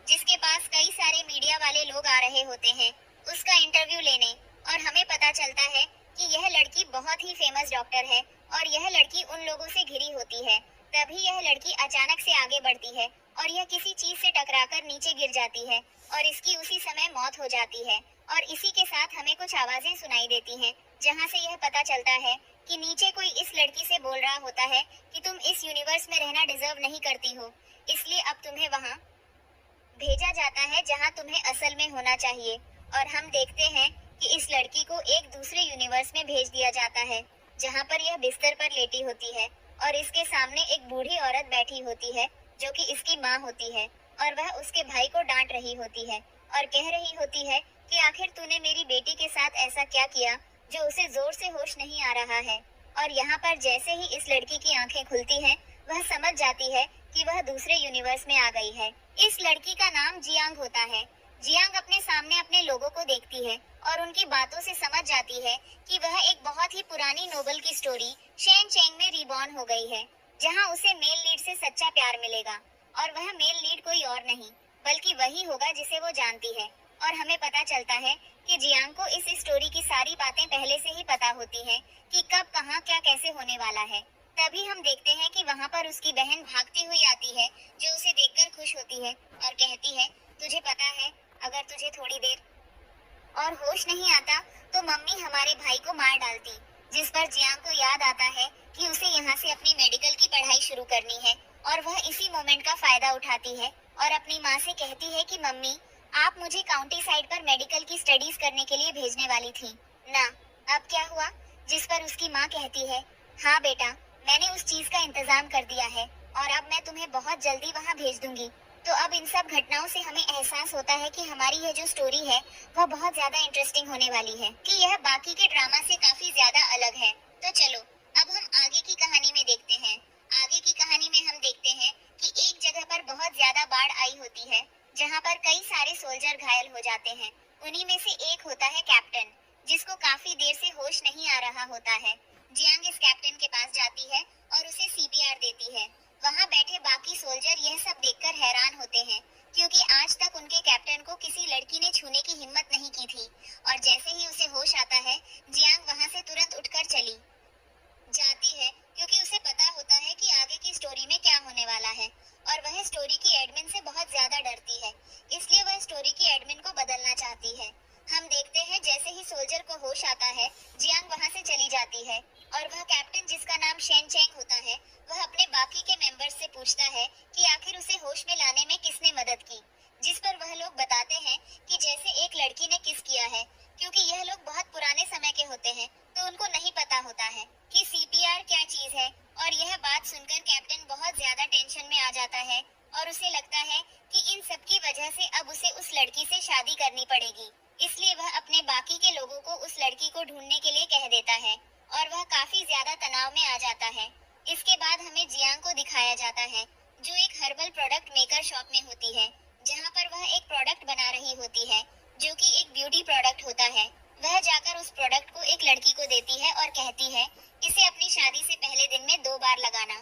जिसके पास कई सारे मीडिया वाले लोग आ रहे होते हैं उसका इंटरव्यू लेने। और हमें पता चलता है कि यह लड़की बहुत ही फेमस डॉक्टर है और यह लड़की उन लोगों से घिरी होती है। तभी यह लड़की अचानक से आगे बढ़ती है और यह किसी चीज से टकराकर नीचे गिर जाती है और इसकी उसी समय मौत हो जाती है। और इसी के साथ हमें कुछ आवाजें सुनाई देती हैं जहां से यह पता चलता है कि नीचे कोई इस लड़की से बोल रहा होता है कि तुम इस यूनिवर्स में रहना डिजर्व नहीं करती हो, इसलिए अब तुम्हें वहां भेजा जाता है जहां तुम्हें असल में होना चाहिए। और हम देखते हैं कि इस लड़की को एक दूसरे यूनिवर्स में भेज दिया जाता है जहां पर यह बिस्तर पर लेटी होती है और इसके सामने एक बूढ़ी औरत बैठी होती है जो कि इसकी माँ होती है। और वह उसके भाई को डांट रही होती है और कह रही होती है कि आखिर तूने मेरी बेटी के साथ ऐसा क्या किया जो उसे जोर से होश नहीं आ रहा है। और यहाँ पर जैसे ही इस लड़की की आंखें खुलती हैं वह समझ जाती है कि वह दूसरे यूनिवर्स में आ गई है। इस लड़की का नाम जियांग होता है। जियांग अपने सामने अपने लोगों को देखती है और उनकी बातों से समझ जाती है कि वह एक बहुत ही पुरानी नोवेल की स्टोरी शेन चेंग में रिबॉर्न हो गई है जहां उसे मेल लीड से सच्चा प्यार मिलेगा। और वह मेल लीड कोई और नहीं बल्कि वही होगा जिसे वो जानती है। और हमें पता चलता है कि जियांग को इस स्टोरी की सारी बातें पहले से ही पता होती हैं कि कब कहाँ क्या कैसे होने वाला है। तभी हम देखते हैं कि वहाँ पर उसकी बहन भागती हुई आती है जो उसे देखकर खुश होती है और कहती है, तुझे पता है अगर तुझे थोड़ी देर और होश नहीं आता तो मम्मी हमारे भाई को मार डालती। जिस पर जियांग को याद आता है कि उसे यहाँ से अपनी मेडिकल की पढ़ाई शुरू करनी है और वह इसी मोमेंट का फायदा उठाती है और अपनी माँ से कहती है कि मम्मी आप मुझे काउंटी साइड पर मेडिकल की स्टडीज करने के लिए भेजने वाली थी ना, अब क्या हुआ। जिस पर उसकी माँ कहती है, हाँ बेटा मैंने उस चीज का इंतजाम कर दिया है और अब मैं तुम्हें बहुत जल्दी वहाँ भेज दूंगी। तो अब इन सब घटनाओं से हमें एहसास होता है कि हमारी यह जो स्टोरी है वह बहुत ज्यादा इंटरेस्टिंग होने वाली है कि यह बाकी के ड्रामा से काफी ज्यादा अलग है। तो चलो अब हम आगे की कहानी में देखते हैं। आगे की कहानी में हम देखते हैं कि एक जगह पर बहुत ज्यादा बाढ़ आई होती है जहाँ पर कई सारे सोल्जर घायल हो जाते हैं। उन्हीं में से एक होता है कैप्टन जिसको काफी देर से होश नहीं आ रहा होता है। जियांग इस कैप्टन के पास जाती है और उसे सीपीआर देती है। वहाँ बैठे बाकी सोल्जर यह सब देखकर हैरान होते हैं क्योंकि आज तक उनके कैप्टन को किसी लड़की ने छूने की हिम्मत नहीं की थी। और जैसे ही उसे होश आता है जियांग वहाँ से तुरंत उठकर चली जाती है क्योंकि उसे पता होता है कि आगे की स्टोरी में क्या होने वाला है। और वह स्टोरी की एडमिन से बहुत ज्यादा डरती है इसलिए वह स्टोरी की एडमिन को बदलना चाहती है। हम देखते हैं जैसे ही सोल्जर को होश आता है जियांग वहाँ से चली जाती है और वह कैप्टन जिसका नाम शेन चेंग होता है वह अपने बाकी के मेंबर्स से पूछता है कि आखिर उसे होश में लाने में किसने मदद की। जिस पर वह लोग बताते हैं कि जैसे एक लड़की ने किस किया है क्योंकि यह लोग बहुत पुराने समय के होते हैं तो उनको नहीं पता होता है कि सीपीआर क्या चीज है। और यह बात सुनकर कैप्टन बहुत ज्यादा टेंशन में आ जाता है और उसे लगता है कि इन सब की वजह से अब उसे उस लड़की से शादी करनी पड़ेगी। इसलिए वह अपने बाकी के लोगों को उस लड़की को ढूंढने के लिए कह देता है और वह काफी ज्यादा तनाव में आ जाता है। इसके बाद हमें जियांग को दिखाया जाता है जो एक हर्बल प्रोडक्ट मेकर शॉप में होती है जहाँ पर वह एक प्रोडक्ट बना रही होती है जो कि एक ब्यूटी प्रोडक्ट होता है। वह जाकर उस प्रोडक्ट को एक लड़की को देती है और कहती है इसे अपनी शादी से पहले दिन में 2 बार लगाना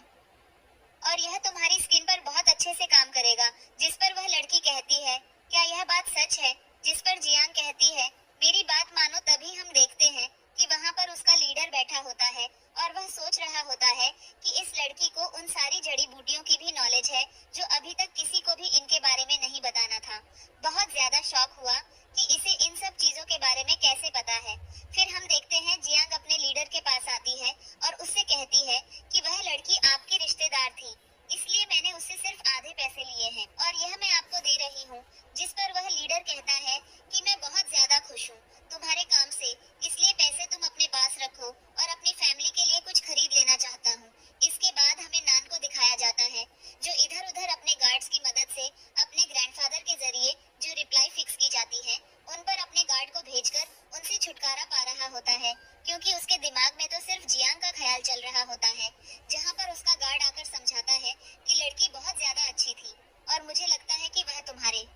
और यह तुम्हारी स्किन पर बहुत अच्छे से काम करेगा। जिस पर वह लड़की कहती है, क्या यह बात सच है। जिस पर जियांग कहती है, मेरी बात मानो। तभी हम देखते हैं कि वहाँ पर उसका लीडर बैठा होता है और वह सोच रहा होता है कि इस लड़की को उन सारी जड़ी बूटियों की भी नॉलेज है जो अभी तक किसी को भी इनके बारे में नहीं बताना था। बहुत ज्यादा शॉक हुआ कि इसे इन सब चीजों के बारे में कैसे पता है। फिर हम देखते हैं जियांग अपने लीडर के पास आती है और उससे कहती है कि वह लड़की आपकी रिश्तेदार थी इसलिए मैंने उससे सिर्फ आधे पैसे लिए हैं और यह मैं आपको दे रही हूँ। जिस पर वह लीडर कहता है कि मैं बहुत ज्यादा खुश हूँ तुम्हारे काम से, इसलिए पैसे तुम अपने पास रखो और अपनी फैमिली के लिए कुछ खरीद लेना चाहता हूँ। इसके बाद हमें नान को दिखाया जाता है जो इधर उधर अपने गार्ड्स की मदद से अपने ग्रैंडफादर के जरिए जो रिप्लाई फिक्स की जाती है उन पर अपने गार्ड को भेजकर उनसे छुटकारा पा रहा होता है क्योंकि उसके दिमाग में तो सिर्फ जियांग का ख्याल चल रहा होता है। जहाँ पर उसका गार्ड आकर समझाता है कि लड़की बहुत ज्यादा अच्छी थी और मुझे लगता है कि वह तुम्हारे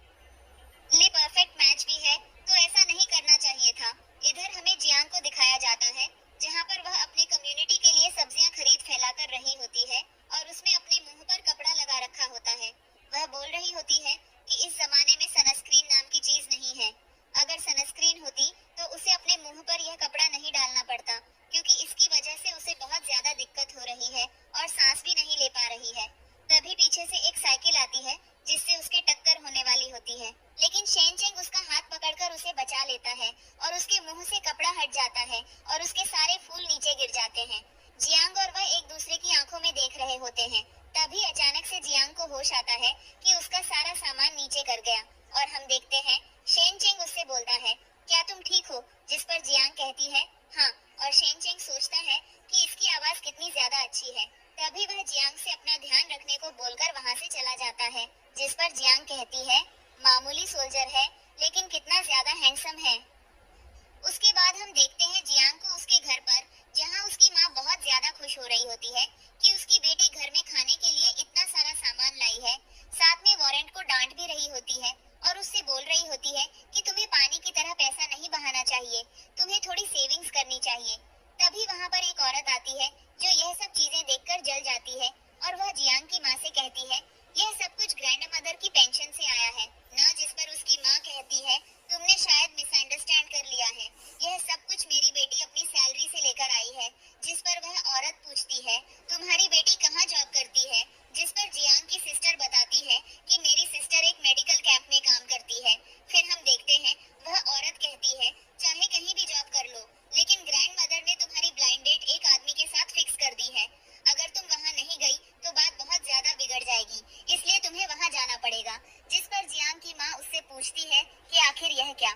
लिए परफेक्ट मैच भी है, तो ऐसा नहीं करना चाहिए था। इधर हमें जियांग को दिखाया जाता है जहाँ पर वह अपने कम्युनिटी के लिए सब्जियां खरीद फैलाकर रही होती है और उसने अपने मुंह पर कपड़ा लगा रखा होता है। वह बोल रही होती है कि इस जमाने कहती है, मामूली सोल्जर है, लेकिन कितना ज्यादा हैंडसम है। उसके बाद हम देखते हैं जियांग को उसके घर पर, जहां उसकी माँ बहुत ज्यादा खुश हो रही होती है कि उसकी बेटी घर में खाने के लिए इतना सारा सामान लाई है। साथ में वारंट को डांट भी रही होती है और उससे बोल रही होती है कि तुम्हें पानी की तरह पैसा नहीं बहाना चाहिए, तुम्हें थोड़ी सेविंग्स करनी चाहिए। तभी वहां पर एक औरत आती है जो यह सब चीजें देखकर जल जाती है और वह जियांग की माँ से कहती है, यह सब कुछ ग्रैंड मदर की पेंशन से आया है ना। जिस पर उसकी माँ कहती है, तुमने शायद मिसअंडरस्टैंड कर लिया है, यह सब कुछ मेरी बेटी अपनी सैलरी से लेकर आई है। जिस पर वह औरत पूछती है, तुम्हारी बेटी कहाँ जॉब करती है? जिस पर जियांग की सिस्टर बताती है कि मेरी सिस्टर एक मेडिकल कैंप में काम करती है। फिर हम देखते हैं वह औरत कहती है, चाहे कहीं भी जॉब कर लो, लेकिन ग्रैंड मदर ने तुम्हारी ब्लाइंड डेट एक आदमी के साथ फिक्स कर दी है। अगर तुम वहाँ नहीं गई तो बात बहुत ज्यादा बिगड़ जाएगी, इसलिए तुम्हें वहाँ जाना पड़ेगा। जिस पर जियांग की माँ उससे पूछती है कि आखिर यह क्या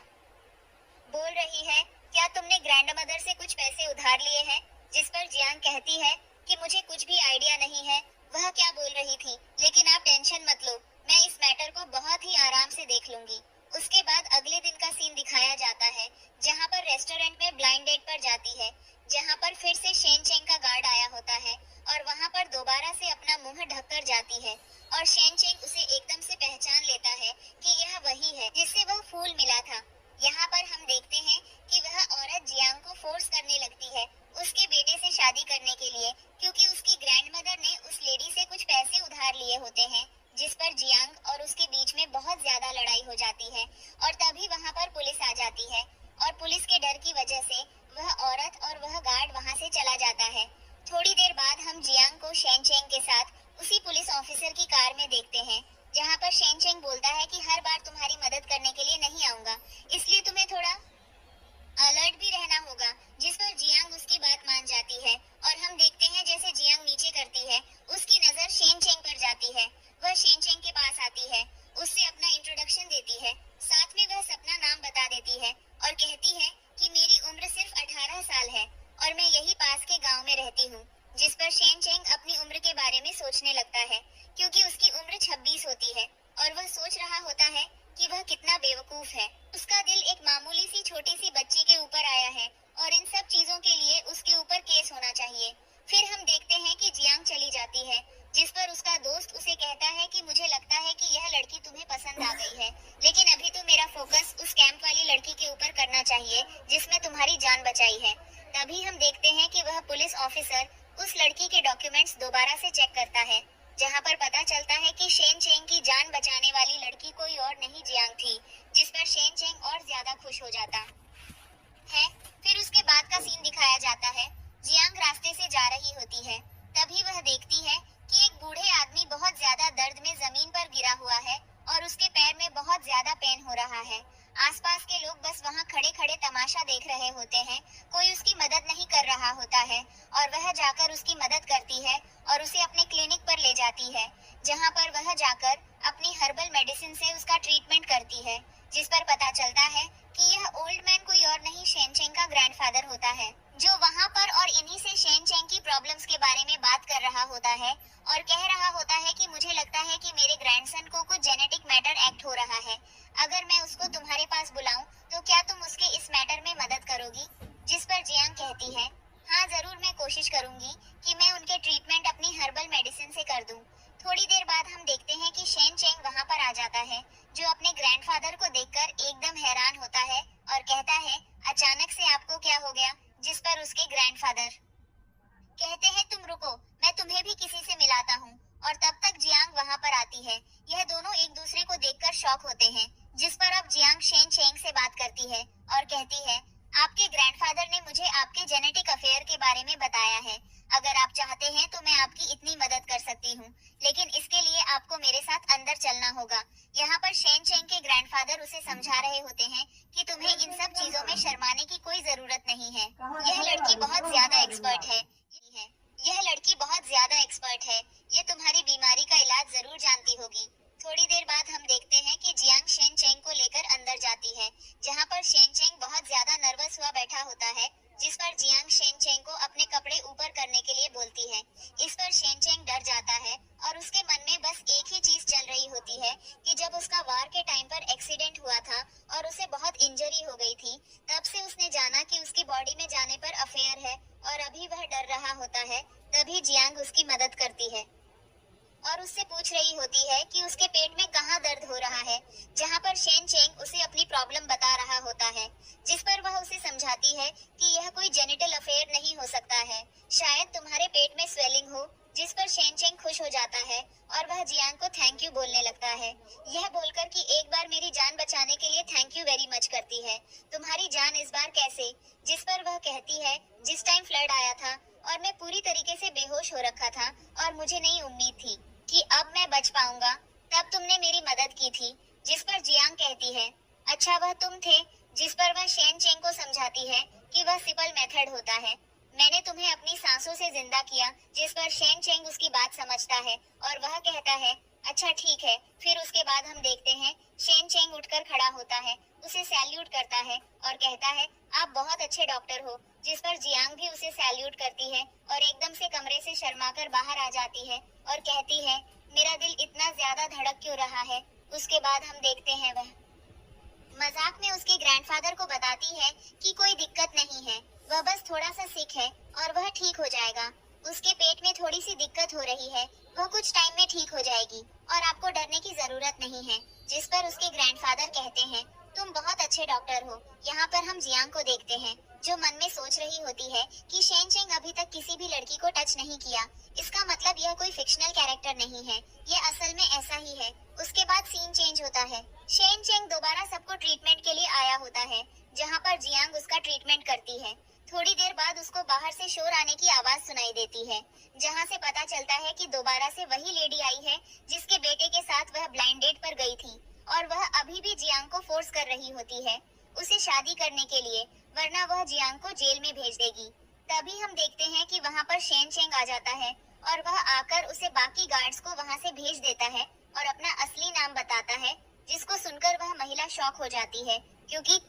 बोल रही है, क्या तुमने ग्रैंड मदर से कुछ पैसे उधार लिए हैं? जिस पर जियांग कहती है कि मुझे कुछ भी आइडिया नहीं है वह क्या बोल रही थी, लेकिन आप टेंशन मत लो, मैं इस मैटर को बहुत ही आराम से देख लूंगी। उसके बाद अगले दिन का सीन दिखाया जाता है, जहाँ पर रेस्टोरेंट में ब्लाइंड डेट पर जाती है, जहाँ पर फिर से शेन चेंग का गार्ड आया होता है और वहाँ पर दोबारा से अपना मुंह ढककर जाती है और शेन चेंग उसे एकदम से पहचान लेता है कि यह वही है जिससे वह फूल मिला था। यहाँ पर हम देखते हैं कि वह औरत जियांग को फोर्स करने लगती है उसके बेटे से शादी करने के लिए, क्योंकि उसकी ग्रैंडमदर ने उस लेडी से कुछ पैसे उधार लिए होते हैं। जिस पर जियांग और उसके बीच में बहुत ज्यादा लड़ाई हो जाती है और तभी वहाँ पर पुलिस आ जाती है और पुलिस के डर की वजह से वह औरत और वह गार्ड वहाँ से चला जाता है। थोड़ी देर बाद हम जियांग को शेन चेंग के साथ उसी पुलिस ऑफिसर की कार में देखते हैं, जहाँ पर शेन चेंग बोलता है कि हर बार तुम्हारी मदद करने के लिए नहीं आऊंगा, इसलिए तुम्हें थोड़ा अलर्ट भी रहना होगा। जिस पर जियांग उसकी बात मान जाती है और हम देखते हैं जैसे जियांग नीचे करती है, उसकी नजर शेन चेंग पर जाती है। वह शेन चेंग के पास आती है, उससे अपना इंट्रोडक्शन देती है, साथ में वह सपना नाम बता देती है और कहती है कि मेरी उम्र सिर्फ 18 साल है और मैं यही पास के गांव में रहती हूँ। जिस पर शेन चेंग अपनी उम्र के बारे में सोचने लगता है, क्योंकि उसकी उम्र 26 होती है और वह सोच रहा होता है कि वह कितना बेवकूफ है। उसका दिल एक मामूली सी छोटी सी बच्ची के ऊपर आया है और इन सब चीजों के लिए उसके ऊपर केस होना चाहिए। फिर हम देखते हैं कि जियांग चली जाती है, जिस पर उसका दोस्त उसे कहता है कि मुझे लगता है कि यह लड़की तुम्हें पसंद आ गई है, लेकिन अभी तो मेरा फोकस उस कैंप वाली लड़की के ऊपर करना चाहिए जिसमें तुम्हारी जान बचाई है। तभी हम देखते हैं कि वह पुलिस ऑफिसर उस लड़की के डॉक्यूमेंट्स दोबारा से चेक करता है, जहाँ पर पता चलता है कि शेन चेंग की जान बचाने वाली लड़की कोई और नहीं जियांग थी। जिस पर शेन चेंग और ज्यादा खुश हो जाता है। फिर उसके बाद का सीन दिखाया जाता है, जियांग रास्ते से जा रही होती है, तभी वह देखती है कि एक बूढ़े आदमी बहुत ज्यादा दर्द में जमीन पर गिरा हुआ है और उसके पैर में बहुत ज्यादा पेन हो रहा है। आसपास के लोग बस वहाँ खड़े खड़े तमाशा देख रहे होते हैं, कोई उसकी मदद नहीं कर रहा होता है और वह जाकर उसकी मदद करती है और उसे अपने क्लिनिक पर ले जाती है, जहाँ पर वह जाकर अपनी हर्बल मेडिसिन से उसका ट्रीटमेंट करती है। जिस पर पता चलता है कि यह ओल्ड मैन कोई और नहीं शेन चेंग का ग्रैंडफादर होता है, जो वहाँ पर और इन्हीं से शेन चेंग की प्रॉब्लम्स के बारे में बात कर रहा होता है और कह रहा होता है कि मुझे लगता है कि मेरे ग्रैंडसन को कुछ जेनेटिक मैटर एक्ट हो रहा है, अगर मैं उसको तुम्हारे पास बुलाऊं तो क्या तुम उसके इस मैटर में मदद करोगी? जिस पर जियांग कहती है, हाँ जरूर, मैं कोशिश करूंगी कि मैं उनके ट्रीटमेंट अपनी हर्बल मेडिसिन से कर दूं। थोड़ी देर बाद हम देखते हैं कि शेन चेंग वहाँ पर आ जाता है, जो अपने ग्रैंडफादर को देखकर एकदम हैरान होता है और कहता है, अचानक से आपको क्या हो गया? जिस पर उसके ग्रैंडफादर कहते हैं, तुम रुको, मैं तुम्हें भी किसी से मिलाता हूँ। और तब तक जियांग वहाँ पर आती है। यह दोनों एक दूसरे को देखकर शॉक होते हैं, जिस पर अब जियांग शेन चेंग से बात करती है और कहती है, आपके ग्रैंडफादर ने मुझे आपके जेनेटिक अफेयर के बारे में बताया है, अगर आप चाहते हैं तो मैं आपकी इतनी मदद कर सकती हूँ, लेकिन इसके लिए आपको मेरे साथ अंदर चलना होगा। यहाँ पर शेन चेंग के ग्रैंडफादर उसे समझा रहे होते हैं कि तुम्हें इन सब चीजों में शर्माने की कोई जरूरत नहीं है, यह लड़की बहुत ज्यादा एक्सपर्ट है। यह लड़की बहुत ज्यादा एक्सपर्ट है, ये तुम्हारी बीमारी का इलाज जरूर जानती होगी। थोड़ी देर बाद हम देखते हैं कि जियांग शेन चेंग को लेकर अंदर जाती है, जहाँ पर शेन चेंग बहुत ज्यादा नर्वस हुआ बैठा होता है, जिस पर जियांग शेन चेंग को अपने कपड़े ऊपर करने के लिए बोलती है। इस पर शेन चेंग डर जाता है और उसके मन में बस एक ही चीज चल रही होती है कि जब उसका इंजरी हो गई थी, तब से उसने जाना कि उसकी बॉडी में जाने पर अफेयर है और अभी वह डर रहा होता है। तभी जियांग उसकी मदद करती है और उससे पूछ रही होती है कि उसके पेट में कहाँ दर्द हो रहा है, जहाँ पर शेन चेंग उसे अपनी प्रॉब्लम बता रहा होता है, जिस पर वह उसे समझाती है कि यह कोई जेनिटल अफेयर नहीं हो सकता है, शायद तुम्हारे पेट में स्वेलिंग हो। जिस पर शेन चेंग खुश हो जाता है और वह जियांग को थैंक यू बोलने लगता है, यह बोलकर कि एक बार मेरी जान बचाने के लिए थैंक यू वेरी मच करती है। तुम्हारी जान इस बार कैसे? जिस पर वह कहती है, जिस टाइम फ्लड आया था और मैं पूरी तरीके से बेहोश हो रखा था और मुझे नहीं उम्मीद थी कि अब मैं बच पाऊंगा, तब तुमने मेरी मदद की थी। जिस पर जियांग कहती है, अच्छा वह तुम थे? जिस पर वह शेन चेंग को समझाती है कि वह सिपल मेथड होता है, मैंने तुम्हें अपनी सांसों से जिंदा किया। जिस पर शेन चेंग उसकी बात समझता है और वह कहता है, अच्छा ठीक है। फिर उसके बाद हम देखते हैं शेन चेंग उठकर खड़ा होता है, उसे सैल्यूट करता है और कहता है, आप बहुत अच्छे डॉक्टर हो। जिस पर जियांग भी उसे सैल्यूट करती है और एकदम से कमरे से शर्माकर बाहर आ जाती है और कहती है, मेरा दिल इतना ज्यादा धड़क क्यों रहा है। उसके बाद हम देखते हैं वह मजाक में उसके ग्रैंडफादर को बताती है कि कोई दिक्कत नहीं है, वह बस थोड़ा सा सिक है और वह ठीक हो जाएगा। उसके पेट में थोड़ी सी दिक्कत हो रही है, वह कुछ टाइम में ठीक हो जाएगी और आपको डरने की जरूरत नहीं है। जिस पर उसके ग्रैंडफादर कहते हैं, तुम बहुत अच्छे डॉक्टर हो। यहाँ पर हम जियांग को देखते हैं जो मन में सोच रही होती है कि शेन चेंग अभी तक किसी भी लड़की को टच नहीं किया, इसका मतलब यह कोई फिक्शनल कैरेक्टर नहीं है, ये असल में ऐसा ही है। उसके बाद सीन चेंज होता है, शेन चेंग दोबारा सबको ट्रीटमेंट के लिए आया होता है, जहाँ पर जियांग उसका ट्रीटमेंट करती है। थोड़ी देर बाद उसको बाहर से शोर आने की आवाज सुनाई देती है, जहाँ से पता चलता है कि दोबारा से वही लेडी आई है जिसके बेटे के साथ वह ब्लाइंड डेट पर गई थी और वह अभी भी जियांग को फोर्स कर रही होती है उसे शादी करने के लिए, वरना वह जियांग को जेल में भेज देगी। तभी हम देखते हैं कि वहाँ पर शेन चेंग आ जाता है और वह आकर उसे बाकी गार्ड्स को वहाँ से भेज देता है और अपना असली नाम बताता है, जिसको सुनकर वह महिला शॉक हो जाती है क्योंकि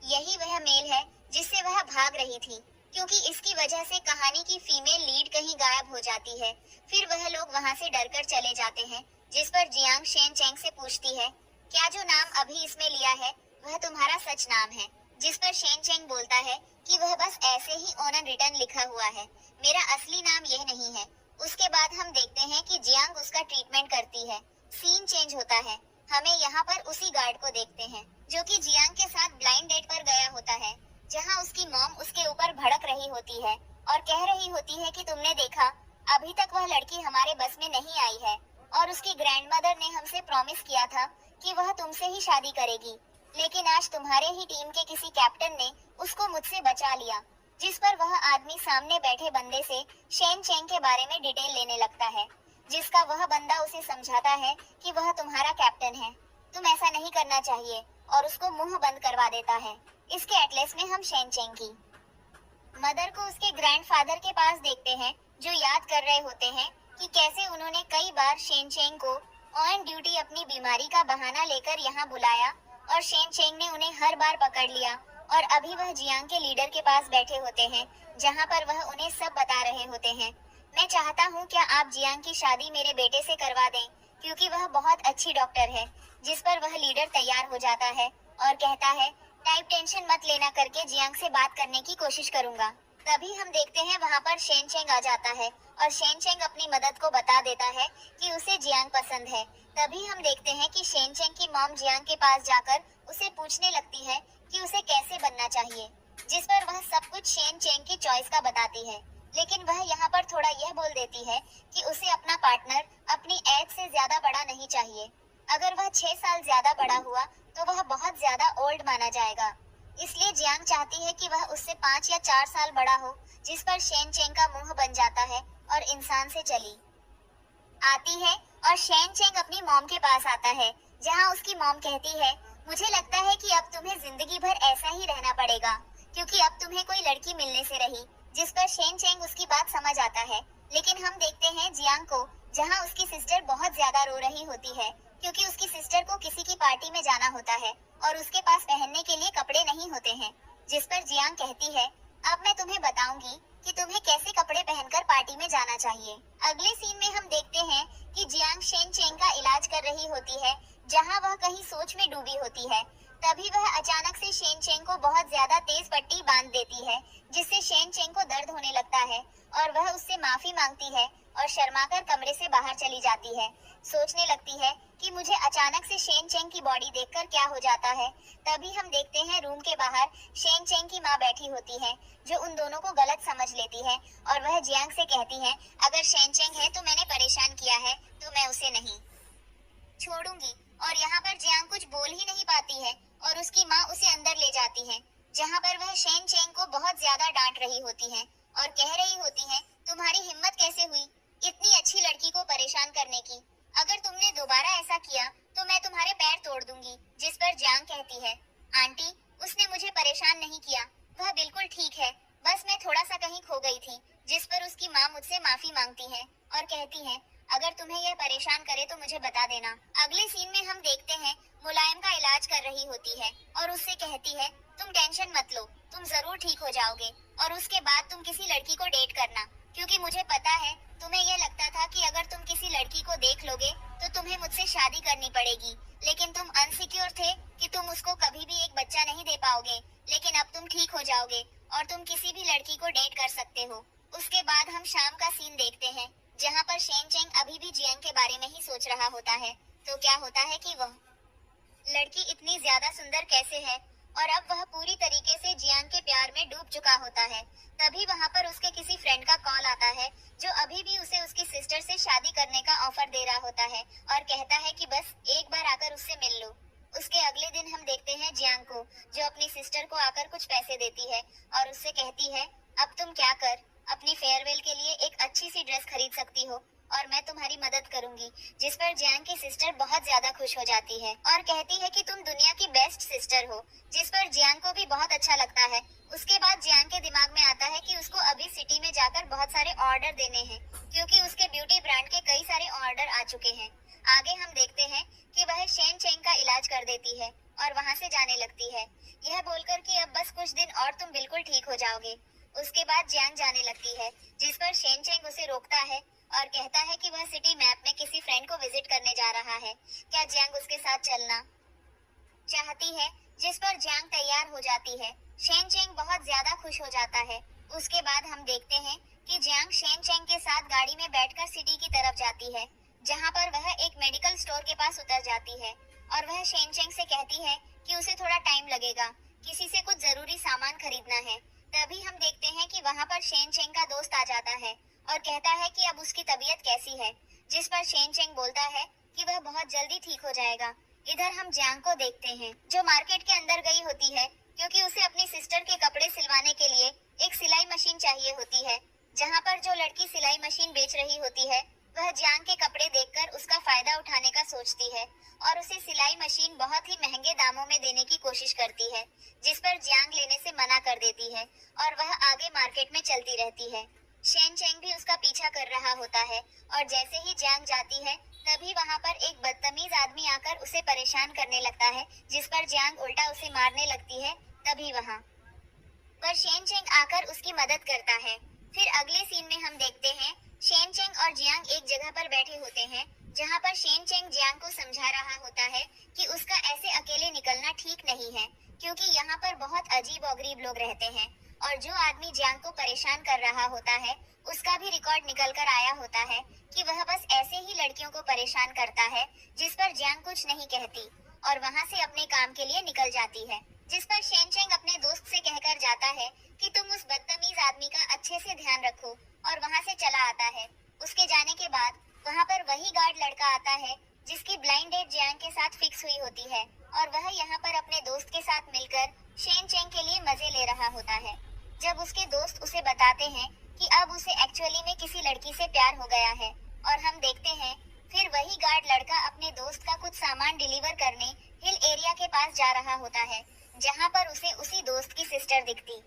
यही वह मेल है जिससे वह भाग रही थी, क्योंकि इसकी वजह से कहानी की फीमेल लीड कहीं गायब हो जाती है। फिर वह लोग वहाँ से डरकर चले जाते हैं, जिस पर जियांग शेन चेंग से पूछती है, क्या जो नाम अभी इसमें लिया है वह तुम्हारा सच नाम है? जिस पर शेन चेंग बोलता है कि वह बस ऐसे ही ऑन एन रिटर्न लिखा हुआ है, मेरा असली नाम यह नहीं है। उसके बाद हम देखते हैं कि जियांग उसका ट्रीटमेंट करती है। सीन चेंज होता है, हमें यहाँ पर उसी गार्ड को देखते हैं जो कि जियांग के साथ ब्लाइंड डेट पर गया होता है, जहाँ उसकी मॉम उसके ऊपर भड़क रही होती है और कह रही होती है कि तुमने देखा, अभी तक वह लड़की हमारे बस में नहीं आई है और उसकी ग्रैंडमदर ने हमसे प्रॉमिस किया था कि वह तुमसे ही शादी करेगी, लेकिन आज तुम्हारे ही टीम के किसी कैप्टन ने उसको मुझसे बचा लिया। जिस पर वह आदमी सामने बैठे बंदे से शेन चेंग के बारे में डिटेल लेने लगता है, जिसका वह बंदा उसे समझाता है कि वह तुम्हारा कैप्टन है, तुम ऐसा नहीं करना चाहिए, और उसको मुंह बंद करवा देता है। इसके एटलेस में हम शेन चेंग की मदर को उसके ग्रैंडफादर के पास देखते हैं, जो याद कर रहे होते हैं कि कैसे उन्होंने कई बार शेन चेंग को ऑन ड्यूटी अपनी बीमारी का बहाना लेकर यहाँ बुलाया और शेन चेंग ने उन्हें हर बार पकड़ लिया और अभी वह जियांग के लीडर के पास बैठे होते हैं, जहाँ पर वह उन्हें सब बता रहे होते हैं। मैं चाहता हूँ क्या आप जियांग की शादी मेरे बेटे से करवा दें, क्योंकि वह बहुत अच्छी डॉक्टर है। जिस पर वह लीडर तैयार हो जाता है और कहता है, टाइप टेंशन मत लेना करके जियांग से बात करने की कोशिश करूंगा। तभी हम देखते हैं वहाँ पर शेन चेंग आ जाता है और शेन चेंग अपनी मदद को बता देता है कि उसे जियांग पसंद है। तभी हम देखते हैं कि शेन चेंग की मॉम जियांग के पास जाकर उसे पूछने लगती है कि उसे कैसे बनना चाहिए, जिस पर वह सब कुछ शेन चेंग की चॉइस का बताती है, लेकिन वह यहाँ पर थोड़ा यह बोल देती है कि उसे अपना पार्टनर अपनी एज से ज्यादा बड़ा नहीं चाहिए। अगर वह 6 साल ज्यादा बड़ा हुआ तो वह बहुत ज्यादा ओल्ड माना जाएगा, इसलिए जियांग चाहती है कि वह उससे 5 या 4 साल बड़ा हो। जिस पर शेन चेंग का मुंह बन जाता है और इंसान से चली आती है और शेन चेंग अपनी मॉम के पास आता है, जहाँ उसकी मॉम कहती है, मुझे लगता है कि अब तुम्हें जिंदगी भर ऐसा ही रहना पड़ेगा, क्योंकि अब तुम्हें कोई लड़की मिलने से रही। जिस पर शेन चेंग उसकी बात समझ आता है, लेकिन हम देखते हैं जियांग को, जहाँ उसकी सिस्टर बहुत ज्यादा रो रही होती है, क्योंकि उसकी सिस्टर को किसी की पार्टी में जाना होता है और उसके पास पहनने के लिए कपड़े नहीं होते हैं। जिस पर जियांग कहती है, अब मैं तुम्हें बताऊंगी कि तुम्हें कैसे कपड़े पहनकर पार्टी में जाना चाहिए। अगले सीन में हम देखते हैं कि जियांग शेन चेंग का इलाज कर रही होती है, जहां वह कहीं सोच में डूबी होती है। तभी वह अचानक से शेन चेंग को बहुत ज्यादा तेज पट्टी बांध देती है, जिससे शेन चेंग को दर्द होने लगता है और वह उससे माफी मांगती है और शर्माकर कमरे से बाहर चली जाती है। सोचने लगती है कि मुझे अचानक से शेन चेंग की बॉडी देखकर क्या हो जाता है। तभी हम देखते हैं रूम के बाहर शेन चेंग की माँ बैठी होती है, जो उन दोनों को गलत समझ लेती है और वह जियांग से कहती है, अगर शेन चेंग है तो मैंने परेशान किया है तो मैं उसे नहीं छोड़ूंगी। और यहाँ पर जियांग कुछ बोल ही नहीं पाती है और उसकी माँ उसे अंदर ले जाती है, जहाँ पर वह शेन चेंग को बहुत ज्यादा डांट रही होती है और कह रही होती है, तुम्हारी हिम्मत कैसे हुई इतनी अच्छी लड़की को परेशान करने की? अगर तुमने दोबारा ऐसा किया तो मैं तुम्हारे पैर तोड़ दूंगी। जिस पर जियांग कहती है, आंटी, उसने मुझे परेशान नहीं किया, वह बिल्कुल ठीक है, बस मैं थोड़ा सा कहीं खो गई थी। जिस पर उसकी माँ मुझसे माफी मांगती है और कहती है, अगर तुम्हें यह परेशान करे तो मुझे बता देना। अगले सीन में हम देखते हैं मुलायम का इलाज कर रही होती है और उससे कहती है, तुम टेंशन मत लो, तुम जरूर ठीक हो जाओगे और उसके बाद तुम किसी लड़की को डेट करना, क्योंकि मुझे पता है तुम्हें यह लगता था कि अगर तुम किसी लड़की को देख लोगे तो तुम्हें मुझसे शादी करनी पड़ेगी, लेकिन तुम अनसिक्योर थे कि तुम उसको कभी भी एक बच्चा नहीं दे पाओगे, लेकिन अब तुम ठीक हो जाओगे और तुम किसी भी लड़की को डेट कर सकते हो। उसके बाद हम शाम का सीन देखते हैं, जहाँ पर शेन चेंग अभी भी जियांग के बारे में ही सोच रहा होता है। तो क्या होता है कि वह लड़की इतनी ज्यादा सुंदर कैसे है और अब वह पूरी तरीके से जियांग के प्यार में डूब चुका होता है। तभी वहाँ पर उसके किसी फ्रेंड का कॉल आता है, जो अभी भी उसे उसकी सिस्टर से शादी करने का ऑफर दे रहा होता है और कहता है कि बस एक बार आकर उससे मिल लो। उसके अगले दिन हम देखते हैं जियांग को, जो अपनी सिस्टर को आकर कुछ पैसे देती है और उससे कहती है, अब तुम क्या कर अपनी फेयरवेल के लिए एक अच्छी सी ड्रेस खरीद सकती हो और मैं तुम्हारी मदद करूंगी। जिस पर जियांग की सिस्टर बहुत ज्यादा खुश हो जाती है और कहती है कि तुम दुनिया की बेस्ट सिस्टर हो, जिस पर जियांग को भी बहुत अच्छा लगता है। उसके बाद जियांग के दिमाग में आता है कि उसको अभी सिटी में जाकर बहुत सारे ऑर्डर देने हैं, क्योंकि उसके ब्यूटी ब्रांड के कई सारे ऑर्डर आ चुके हैं। आगे हम देखते हैं कि वह शेन चेंग का इलाज कर देती है और वहाँ से जाने लगती है, यह बोलकर कि अब बस कुछ दिन और तुम बिल्कुल ठीक हो जाओगे। उसके बाद जियांग जाने लगती है, जिस पर शेन चेंग उसे रोकता है और कहता है कि वह सिटी मैप में किसी फ्रेंड को विजिट करने जा रहा है, क्या जियांग उसके साथ चलना चाहती है? जिस पर जियांग तैयार हो जाती है। शेन चेंग बहुत ज्यादा खुश हो जाता है। उसके बाद हम देखते हैं कि जियांग शेन चेंग के साथ गाड़ी में बैठकर सिटी की तरफ जाती है, जहाँ पर वह एक मेडिकल स्टोर के पास उतर जाती है और वह शेन चेंग से कहती है कि उसे थोड़ा टाइम लगेगा, किसी से कुछ जरूरी सामान खरीदना है। तभी हम देखते हैं कि वहाँ पर शेन चेंग का दोस्त आ जाता है और कहता है कि अब उसकी तबीयत कैसी है। जिस पर शेन चेंग बोलता है कि वह बहुत जल्दी ठीक हो जाएगा। इधर हम जियांग को देखते हैं, जो मार्केट के अंदर गई होती है, क्योंकि उसे अपनी सिस्टर के कपड़े सिलवाने के लिए एक सिलाई मशीन चाहिए होती है। जहाँ पर जो लड़की सिलाई मशीन बेच रही होती है, वह जियांग के कपड़े देखकर उसका फायदा उठाने का सोचती है और उसे सिलाई मशीन बहुत ही महंगे दामों में देने की कोशिश करती है, जिस पर जियांग लेने से मना कर देती है और वह आगे मार्केट में चलती रहती है। शेन चेंग भी उसका पीछा कर रहा होता है और जैसे ही जियांग जाती है, तभी वहाँ पर एक बदतमीज आदमी आकर उसे परेशान करने लगता है, जिस पर जियांग उल्टा उसे मारने लगती है। तभी वहाँ पर शेन चेंग आकर उसकी मदद करता है। फिर अगले सीन में हम देखते हैं शेन चेंग और जियांग एक जगह पर बैठे होते हैं, जहाँ पर शेन चेंग जियांग को समझा रहा होता है कि उसका ऐसे अकेले निकलना ठीक नहीं है, क्योंकि यहाँ पर बहुत अजीब अगरीब लोग रहते हैं और जो आदमी जियांग को परेशान कर रहा होता है, उसका भी रिकॉर्ड निकल कर आया होता है कि वह बस ऐसे ही लड़कियों को परेशान करता है, जिस पर जियांग कुछ नहीं कहती और वहाँ से अपने काम के लिए निकल जाती है। जिस पर शेन चेंग अपने दोस्त से कहकर जाता है कि तुम उस बदतमीज आदमी का अच्छे से ध्यान रखो और वहाँ से चला आता है। उसके जाने के बाद वहाँ पर वही गार्ड लड़का आता है, जिसकी ब्लाइंड डेट जियांग के साथ फिक्स हुई होती है और वह यहाँ पर अपने दोस्त के साथ मिलकर शेन चेंग के लिए मजे ले रहा होता है। जब उसके दोस्त उसे बताते हैं कि अब उसे एक्चुअली में किसी लड़की से प्यार हो गया है और हम देखते हैं फिर वही गार्ड लड़का अपने दोस्त का कुछ सामान डिलीवर करने हिल एरिया के पास जा रहा होता है, जहाँ पर उसे उसी दोस्त की सिस्टर दिखती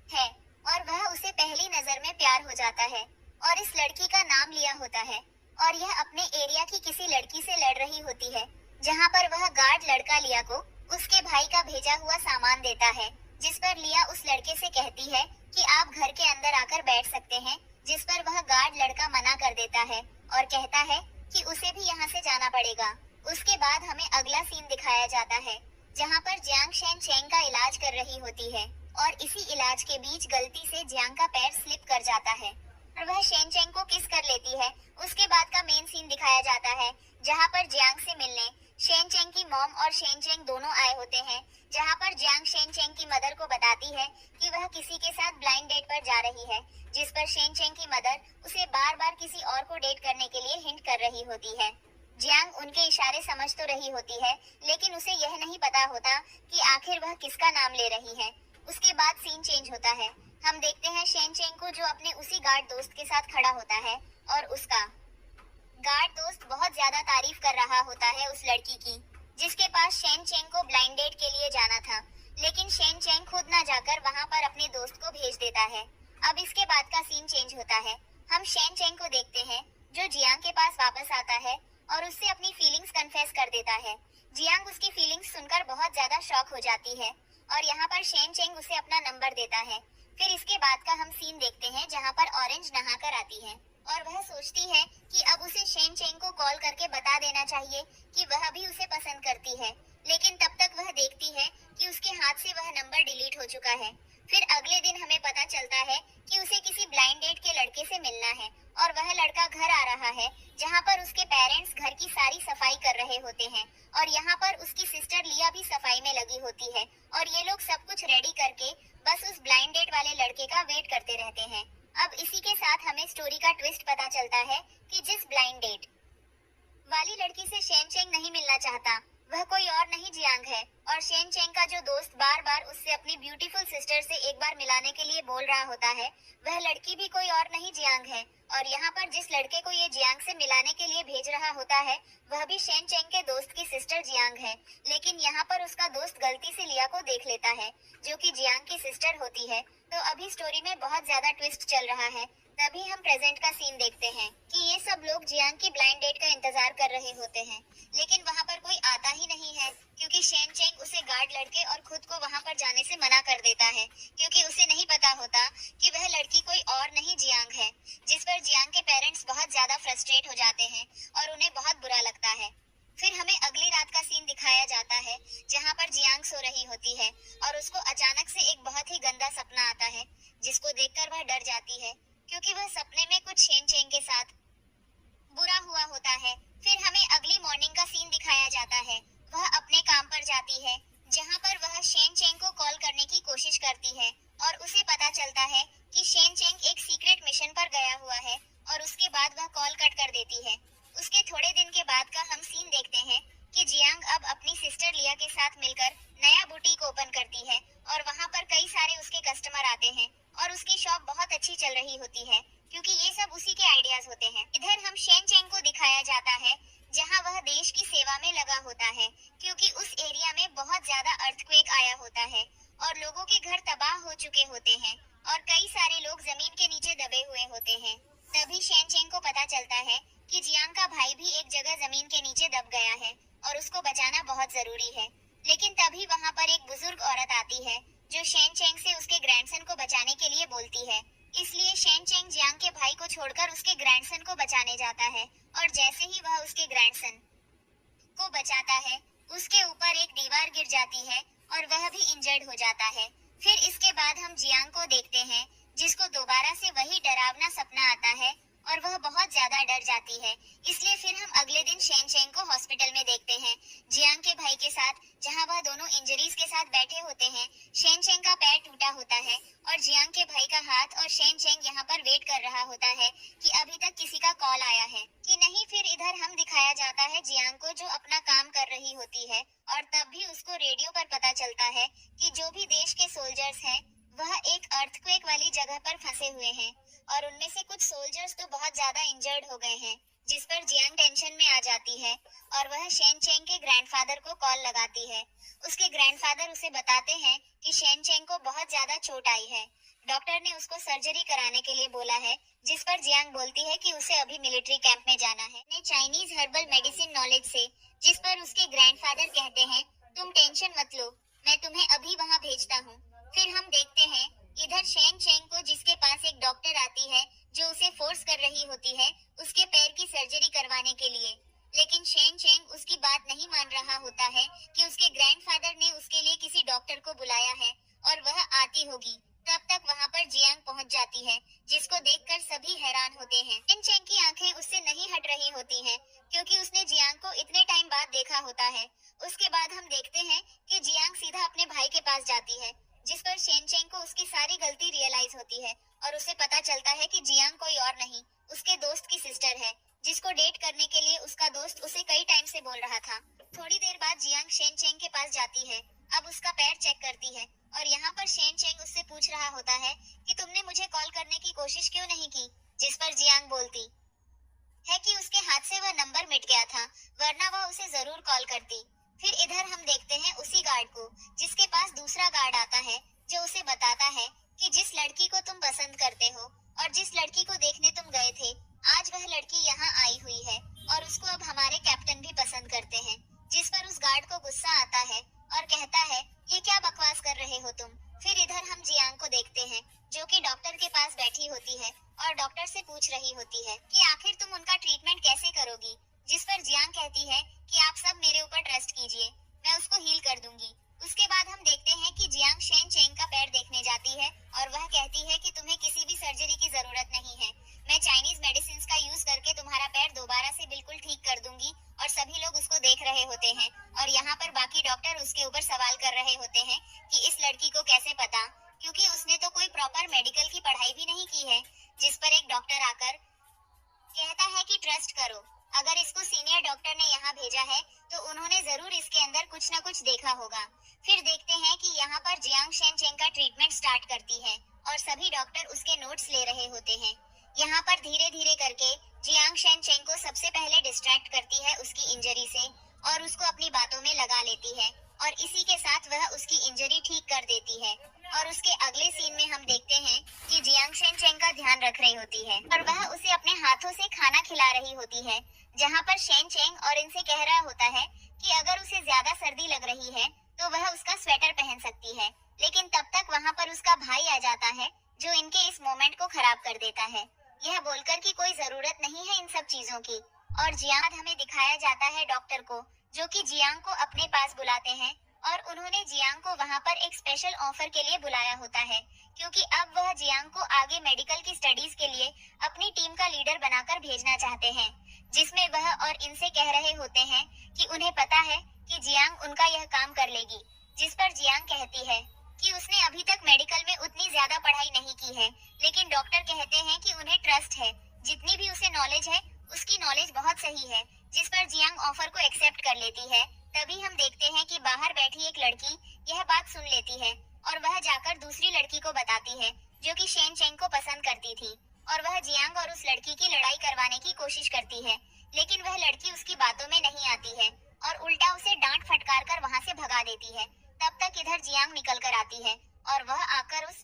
है और वह उसे पहली नजर में प्यार हो जाता है और इस लड़की का नाम लिया होता है और यह अपने एरिया की किसी लड़की से लड़ रही होती है, जहाँ पर वह गार्ड लड़का लिया को उसके भाई का भेजा हुआ सामान देता है। जिस पर लिया उस लड़के से कहती है कि आप घर के अंदर आकर बैठ सकते हैं, जिस पर वह गार्ड लड़का मना कर देता है और कहता है कि उसे भी यहाँ से जाना पड़ेगा। उसके बाद हमें अगला सीन दिखाया जाता है, जहां पर जियांग शेन चेंग का इलाज कर रही होती है और इसी इलाज के बीच गलती से जियांग का पैर स्लिप कर जाता है और वह शेन चेंग को किस कर लेती है। उसके बाद का मेन सीन दिखाया जाता है जहां पर जियांग से मिलने शेन चेंग की मॉम और शेन चेंग दोनों आए होते हैं, जहां पर जियांग शेन चेंग की मदर को बताती है कि वह किसी के साथ ब्लाइंड डेट पर जा रही है, जिस पर शेन चेंग की मदर उसे बार बार किसी और को डेट करने के लिए हिंट कर रही होती है। जियांग उनके इशारे समझ तो रही होती है, लेकिन उसे यह नहीं पता होता कि आखिर वह किसका नाम ले रही है। उसके बाद सीन चेंज होता है। हम देखते हैं शेन चेंग को जो अपने उसी गार्ड दोस्त के साथ खड़ा होता है और उसका गार्ड दोस्त बहुत ज्यादा तारीफ कर रहा होता है उस लड़की की, जिसके पास शेन चेंग को ब्लाइंड डेट के लिए जाना था, लेकिन शेन चेंग खुद ना जाकर वहां पर अपने दोस्त को भेज देता है। अब इसके बाद का सीन चेंज होता है। हम शेन चेंग को देखते हैं जो जियांग के पास वापस आता है और उससे अपनी फीलिंग्स कन्फेस कर देता है। जियांग उसकी फीलिंग्स सुनकर बहुत ज्यादा शॉक हो जाती है और यहाँ पर शेन चेंग उसे अपना नंबर देता है। फिर इसके बाद का हम सीन देखते हैं जहाँ पर ऑरेंज नहाकर आती है और वह सोचती है कि अब उसे शेन चेंग को कॉल करके बता देना चाहिए कि वह भी उसे पसंद करती है, लेकिन तब तक वह देखती है कि उसके हाथ से वह नंबर डिलीट हो चुका है। फिर अगले दिन हमें पता चलता है कि उसे किसी ब्लाइंड डेट के लड़के से मिलना है और वह लड़का घर आ रहा है, जहाँ पर उसके पेरेंट्स घर की सारी सफाई कर रहे होते हैं और यहाँ पर उसकी सिस्टर लिया भी सफाई में लगी होती है और ये लोग सब कुछ रेडी करके बस उस ब्लाइंड डेट वाले लड़के का वेट करते रहते हैं। अब इसी के साथ हमें स्टोरी का ट्विस्ट पता चलता है कि जिस ब्लाइंड डेट वाली लड़की से शेन चेंग नहीं मिलना चाहता वह कोई और नहीं जियांग है और शेन चेंग का जो दोस्त बार बार उससे अपनी ब्यूटीफुल सिस्टर से एक बार मिलाने के लिए बोल रहा होता है, वह लड़की भी कोई और नहीं जियांग है और यहाँ पर जिस लड़के को ये जियांग से मिलाने के लिए भेज रहा होता है वह भी शेन चेंग के दोस्त की सिस्टर जियांग है, लेकिन यहाँ पर उसका दोस्त गलती से लिया को देख लेता है जो कि जियांग की सिस्टर होती है। तो अभी स्टोरी में बहुत ज्यादा ट्विस्ट चल रहा है। तभी हम प्रेजेंट का सीन देखते हैं कि ये सब लोग जियांग की ब्लाइंड डेट का इंतजार कर रहे होते हैं, लेकिन वहाँ पर कोई आता ही नहीं है क्योंकि शेन चेंग उसे गार्ड लड़के और खुद को वहाँ पर जाने से मना कर देता है क्योंकि उसे नहीं पता होता कि वह लड़की कोई और नहीं जियांग है, जिस पर जियांग के पेरेंट्स बहुत ज्यादा फ्रस्ट्रेट हो जाते हैं और उन्हें बहुत बुरा लगता है। फिर हमें अगली रात का सीन दिखाया जाता है जहाँ पर जियांग सो रही होती है और उसको अचानक से एक बहुत ही गंदा सपना आता है जिसको देखकर वह डर जाती है क्योंकि वह सपने में कुछ शेन चेंग के साथ बुरा हुआ होता है। फिर हमें अगली मॉर्निंग का सीन दिखाया जाता है। वह अपने काम पर जाती है जहाँ पर वह शेन चेंग को कॉल करने की कोशिश करती है और उसे पता चलता है कि शेन चेंग एक सीक्रेट मिशन पर गया हुआ है और उसके बाद वह कॉल कट कर देती है। उसके थोड़े दिन के बाद का हम सीन देखते हैं कि जियांग अब अपनी सिस्टर लिया के साथ मिलकर नया बुटीक ओपन करती है और वहाँ पर कई सारे उसके कस्टमर आते हैं और उसकी शॉप बहुत अच्छी चल रही होती है क्योंकि ये सब उसी के आइडियाज होते हैं। इधर हम शेन चेंग को दिखाया जाता है जहाँ वह देश की सेवा में लगा होता है क्योंकि उस एरिया में बहुत ज्यादा अर्थक्वेक आया होता है और लोगों के घर तबाह हो चुके होते हैं और कई सारे लोग जमीन के नीचे दबे हुए होते हैं। तभी शेन चेंग को पता चलता है कि जियांग का भाई भी एक जगह जमीन के नीचे दब गया है और उसको बचाना बहुत जरूरी है, लेकिन तभी वहाँ पर एक बुजुर्ग औरत आती है जो शेन चेंग से उसके ग्रैंडसन को बचाने के लिए बोलती है। इसलिए शेन चेंग जियांग के भाई को छोड़कर उसके ग्रैंडसन को बचाने जाता है और जैसे ही वह उसके ग्रैंडसन को बचाता है उसके ऊपर एक दीवार गिर जाती है और वह भी इंजर्ड हो जाता है। फिर इसके बाद हम जियांग को देखते हैं जिसको दोबारा से वही डरावना सपना आता है और वह बहुत ज्यादा डर जाती है। इसलिए फिर हम अगले दिन शेन चेंग को हॉस्पिटल में देखते हैं जियांग के भाई के साथ, जहां वह दोनों इंजरीज के साथ बैठे होते हैं। शेन चेंग का पैर टूटा होता है और जियांग के भाई का हाथ और शेन चेंग यहाँ पर वेट कर रहा होता है कि अभी तक किसी का कॉल आया है कि नहीं। फिर इधर हम दिखाया जाता है जियांग को जो अपना काम कर रही होती है और तब भी उसको रेडियो पर पता चलता है कि जो भी देश के सोल्जर्स हैं वह एक अर्थक्वेक वाली जगह पर फंसे हुए हैं और उनमें से कुछ सोल्जर्स तो बहुत ज्यादा इंजर्ड हो गए हैं, जिस पर जियांग टेंशन में आ जाती है और वह शेन चेंग के ग्रैंडफादर को कॉल लगाती है। उसके ग्रैंडफादर उसे बताते हैं कि शेन चेंग को बहुत ज्यादा चोट आई है, डॉक्टर ने उसको सर्जरी कराने के लिए बोला है, जिस पर जियांग बोलती है कि उसे अभी मिलिट्री कैंप में जाना है ने चाइनीज हर्बल मेडिसिन नॉलेज से, जिस पर उसके ग्रैंडफादर कहते हैं तुम टेंशन मत लो, मैं तुम्हें अभी वहाँ भेजता हूँ। फिर हम देखते हैं इधर शेन चेंग को जिसके पास एक डॉक्टर आती है जो उसे फोर्स कर रही होती है उसके पैर की सर्जरी करवाने के लिए। लेकिन शेन चेंग उसकी बात नहीं मान रहा होता है कि उसके ग्रैंडफादर ने उसके लिए किसी डॉक्टर को बुलाया है और वह आती होगी। तब तक वहां पर जियांग पहुंच जाती है, जिसको देखकर सभी हैरान होते हैं। शेन चेंग की आंखें उससे नहीं हट रही होती हैं, क्योंकि उसने जियांग को इतने टाइम बाद देखा होता है। उसके बाद हम देखते हैं कि जियांग सीधा अपने भाई के पास जाती है, जिस पर शेन चेंग को उसकी सारी गलती रियलाइज होती है और उसे पता चलता है कि जियांग कोई और नहीं, उसके दोस्त की सिस्टर है, जिसको डेट करने के लिए उसका दोस्त उसे कई टाइम से बोल रहा था। थोड़ी देर बाद जियांग शेन चेंग के पास जाती है, अब उसका पैर चेक करती है और यहाँ पर शेन चेंग उससे पूछ रहा होता है कि तुमने मुझे कॉल करने की कोशिश क्यों नहीं की, जिस पर जियांग बोलती है कि उसके हाथ से वह नंबर मिट गया था, वरना वह उसे जरूर कॉल करती। फिर इधर हम देखते हैं उसी गार्ड को, जिसके पास दूसरा गार्ड आता है, जो उसे बताता है कि जिस लड़की को तुम पसंद करते हो और जिस लड़की को देखने तुम गए थे, आज वह लड़की यहाँ आई हुई है और उसको अब हमारे कैप्टन भी पसंद करते हैं। जिस पर उस गार्ड को गुस्सा आता है और कहता है, ये क्या बकवास कर रहे हो तुम। फिर इधर हम जियांग को देखते हैं, जो कि डॉक्टर के पास बैठी होती है और डॉक्टर से पूछ रही होती है कि आखिर तुम उनका ट्रीटमेंट कैसे करोगी। जिस पर जियांग कहती है कि आप सब मेरे ऊपर ट्रस्ट कीजिए, मैं उसको हील कर दूंगी। उसके बाद हम देखते हैं कि जियांग शेन चेंग का पैर देखने जाती है और वह कहती है कि तुम्हें किसी भी सर्जरी की जरूरत नहीं है, मैं चाइनीज मेडिसिन का यूज करके तुम्हारा पैर दोबारा से बिल्कुल ठीक कर दूंगी। और सभी लोग उसको देख रहे होते हैं और यहाँ पर बाकी डॉक्टर उसके ऊपर सवाल कर रहे होते हैं कि इस लड़की को कैसे पता, क्योंकि उसने तो कोई प्रॉपर मेडिकल की पढ़ाई भी नहीं की है। जिस पर एक डॉक्टर आकर कहता है कि ट्रस्ट करो, अगर इसको सीनियर डॉक्टर ने यहाँ भेजा है तो उन्होंने जरूर इसके अंदर कुछ न कुछ देखा होगा। फिर देखते हैं कि यहाँ पर जियांग शेन चेंग का ट्रीटमेंट स्टार्ट करती है और सभी डॉक्टर उसके नोट्स ले रहे होते हैं। यहाँ पर धीरे धीरे करके जियांग शेन चेंग को सबसे पहले डिस्ट्रैक्ट करती है उसकी इंजरी से और उसको अपनी बातों में लगा लेती है और इसी के साथ वह उसकी इंजरी ठीक कर देती है। और उसके अगले सीन में हम देखते हैं कि जियांग शेन चेंग का ध्यान रख रही होती है और वह उसे अपने हाथों से खाना खिला रही होती है, जहाँ पर शेन चेंग और इनसे कह रहा होता है कि अगर उसे ज्यादा सर्दी लग रही है तो वह उसका स्वेटर पहन सकती है। लेकिन तब तक वहाँ पर उसका भाई आ जाता है, जो इनके इस मोमेंट को खराब कर देता है, यह बोलकर कि कोई जरूरत नहीं है इन सब चीजों की। और जियांग हमें दिखाया जाता है डॉक्टर को, जो कि जियांग को अपने पास बुलाते हैं और उन्होंने जियांग को वहां पर एक स्पेशल ऑफर के लिए बुलाया होता है, क्योंकि अब वह जियांग को आगे मेडिकल की स्टडीज के लिए अपनी टीम का लीडर बनाकर भेजना चाहते हैं। जिसमें वह और इनसे कह रहे होते हैं कि उन्हें पता है कि जियांग उनका यह काम कर लेगी। जिस पर जियांग कहती है कि उसने अभी तक मेडिकल में उतनी ज्यादा पढ़ाई नहीं की है, लेकिन डॉक्टर कहते हैं कि उन्हें ट्रस्ट है, जितनी भी उसे नॉलेज है उसकी नॉलेज बहुत सही है। जिस पर जियांग ऑफर को एक्सेप्ट कर लेती है। तभी हम देखते हैं कि बाहर बैठी एक लड़की यह बात सुन लेती है और वह जाकर दूसरी लड़की को बताती है, जो कि शेन चेंग को पसंद करती थी, और वह जियांग और उस लड़की की लड़ाई करवाने की कोशिश करती है। लेकिन वह लड़की उसकी बातों में नहीं आती है और उल्टा उसे डांट फटकार कर वहां से भगा देती है। तब तक इधर जियांग निकल कर आती है और वह आकर उस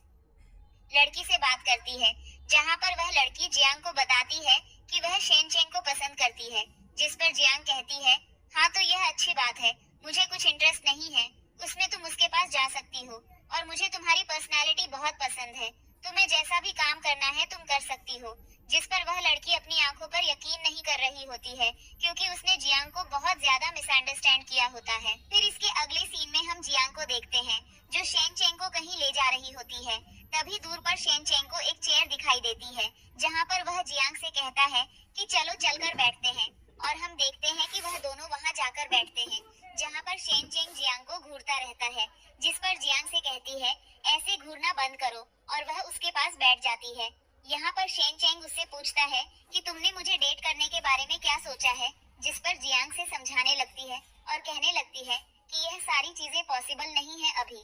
लड़की से बात करती है, जहाँ पर वह लड़की जियांग को बताती है कि वह शेन चेंग को पसंद करती है। जिस पर जियांग कहती है, हाँ तो यह अच्छी बात है, मुझे कुछ इंटरेस्ट नहीं है उसमें, तुम उसके पास जा सकती हो और मुझे तुम्हारी पर्सनालिटी बहुत पसंद है, तुम्हें जैसा भी काम करना है तुम कर सकती हो। जिस पर वह लड़की अपनी आंखों पर यकीन नहीं कर रही होती है, क्योंकि उसने जियांग को बहुत ज्यादा मिसअंडरस्टैंड किया होता है। फिर इसके अगले सीन में हम जियांग को देखते हैं, जो शेन चेंग को कहीं ले जा रही होती है। तभी दूर पर शेन चेंग को एक चेयर दिखाई देती है, जहाँ पर वह जियांग से कहता है कि चलो चलकर बैठते हैं। और हम देखते हैं कि वह दोनों वहां जाकर बैठते हैं, जहाँ पर शेन चेंग जियांग को घूरता रहता है। जिस पर जियांग से कहती है, ऐसे घूरना बंद करो, और वह उसके पास बैठ जाती है। यहाँ पर शेन चेंग उससे पूछता है कि तुमने मुझे डेट करने के बारे में क्या सोचा है। जिस पर जियांग से समझाने लगती है और कहने लगती है कि यह सारी चीजें पॉसिबल नहीं है अभी,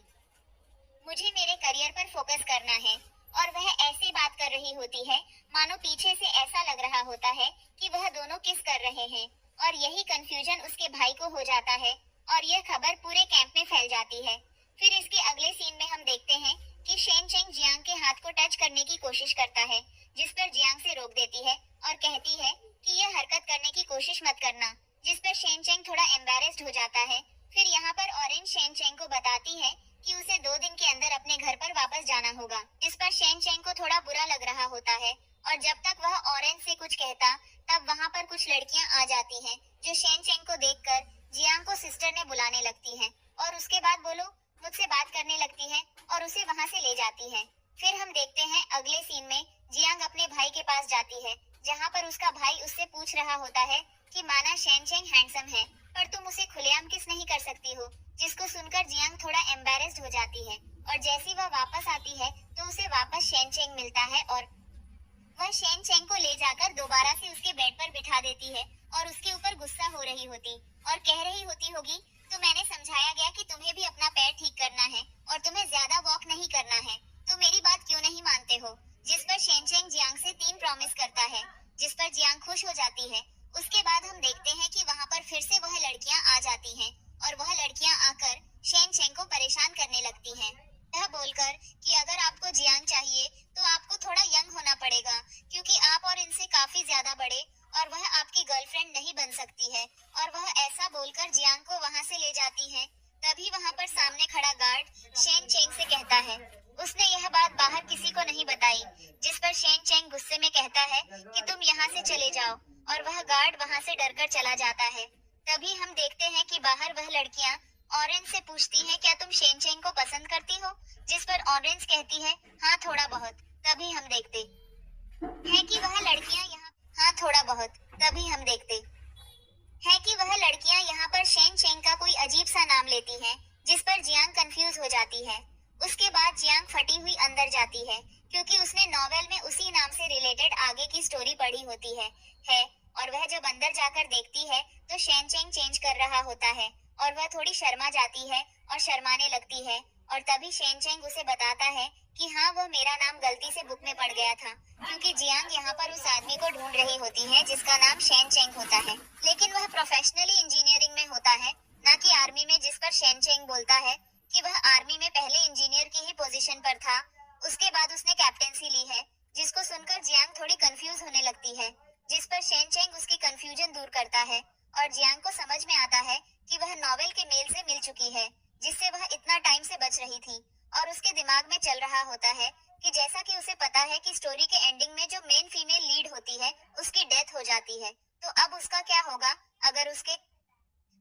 मुझे मेरे करियर पर फोकस करना है। और वह ऐसी बात कर रही होती है मानो पीछे से ऐसा लग रहा होता है कि वह दोनों किस कर रहे हैं, और यही कंफ्यूजन उसके भाई को हो जाता है और यह खबर पूरे कैंप में फैल जाती है। फिर इसके अगले सीन में हम देखते हैं कि शेन चेंग जियांग के हाथ को टच करने की कोशिश करता है, जिस पर जियांग से रोक देती है और कहती है कि यह हरकत करने की कोशिश मत करना। जिस पर शेन चेंग थोड़ा एम्बैरेस्ड हो जाता है। फिर यहाँ पर ऑरेंज शेन चेंग को बताती है कि उसे 2 दिन के अंदर अपने घर पर वापस जाना होगा। इस पर शेन चेंग को थोड़ा बुरा लग रहा होता है और जब तक वह ऑरेंज से कुछ कहता, तब वहाँ पर कुछ लड़कियाँ आ जाती हैं, जो शेन चेंग को देखकर जियांग को सिस्टर ने बुलाने लगती है और उसके बाद बोलो मुझसे बात करने लगती है और उसे वहां से ले जाती है। फिर हम देखते हैं अगले सीन में जियांग अपने भाई के पास जाती है, जहां पर उसका भाई उससे पूछ रहा होता है कि माना शेन चेंग हैंडसम है, पर तुम उसे खुलेआम किस नहीं कर सकती हो। जिसको सुनकर जियांग थोड़ा एम्बैरेस्ड हो जाती है और जैसी वह वापस आती है तो उसे वापस शेन चेंग मिलता है और वह शेन चेंग को ले जाकर दोबारा से उसके बेड पर बिठा देती है और उसके ऊपर गुस्सा हो रही होती और कह रही होती होगी, तो मैंने समझाया गया कि तुम्हें भी अपना पैर ठीक करना है और तुम्हें ज्यादा वॉक नहीं करना है, तो मेरी बात क्यों नहीं मानते हो। जिस पर शेन चेंग जियांग से 3 प्रॉमिस करता है, जिस पर जियांग खुश हो जाती है। उसके बाद हम देखते हैं कि वहां पर फिर से वह लड़कियां आ जाती हैं और वह लड़कियां आकर शेन चेंग को परेशान करने लगती हैं, यह बोलकर कि अगर आपको जियांग चाहिए तो आपको थोड़ा यंग होना पड़ेगा, क्योंकि आप और इनसे काफी ज्यादा बड़े और वह आपकी गर्लफ्रेंड नहीं बन सकती है। और वह ऐसा बोलकर जियांग को वहां से ले जाती है। तभी वहां पर सामने खड़ा गार्ड शेन चेंग से कहता है, उसने यह बात बाहर किसी को नहीं बताई। जिस पर शेन चेंग गुस्से में कहता है कि तुम यहाँ से चले जाओ, और वह गार्ड वहां से डरकर चला जाता है। तभी हम देखते हैं कि बाहर वह लड़कियां ऑरेंज से पूछती हैं, क्या तुम शेन चेंग को पसंद करती हो। जिस पर ऑरेंज कहती है, हाँ थोड़ा बहुत। तभी हम देखते हैं कि वह लड़कियां यहाँ हाँ थोड़ा बहुत। तभी हम देखते है कि वह लड़कियां यहाँ पर शेन चेंग का कोई अजीब सा नाम लेती हैं, जिस पर जियांग कंफ्यूज हो जाती है। उसके बाद जियांग फटी हुई अंदर जाती है, क्योंकि उसने नॉवेल में उसी नाम से रिलेटेड आगे की स्टोरी पढ़ी होती है। और वह जब अंदर जाकर देखती है तो शेन चेंग चेंज कर रहा होता है और वह थोड़ी शर्मा जाती है और शर्माने लगती है। और तभी शेन चेंग उसे बताता है कि हाँ वह मेरा नाम गलती से बुक में पड़ गया था, क्योंकि जियांग यहाँ पर उस आदमी को ढूंढ रही होती है जिसका नाम शेन चेंग होता है, लेकिन वह प्रोफेशनली इंजीनियरिंग में होता है, न कि आर्मी में। जिस पर शेन चेंग बोलता है कि वह आर्मी में पहले इंजीनियर की ही पोजीशन पर था, उसके बाद उसने कैप्टेंसी ली है। जिसको सुनकर जियांग थोड़ी कंफ्यूज होने लगती है, जिस पर शेन चेंग उसकी कंफ्यूजन दूर करता है और जियांग को समझ में आता है कि वह नॉवेल के मेल से मिल चुकी है, जिससे वह इतना टाइम से बच रही थी। और उसके दिमाग में चल रहा होता है कि जैसा कि उसे पता है कि स्टोरी के एंडिंग में जो मेन फीमेल लीड होती है उसकी डेथ हो जाती है, तो अब उसका क्या होगा अगर उसके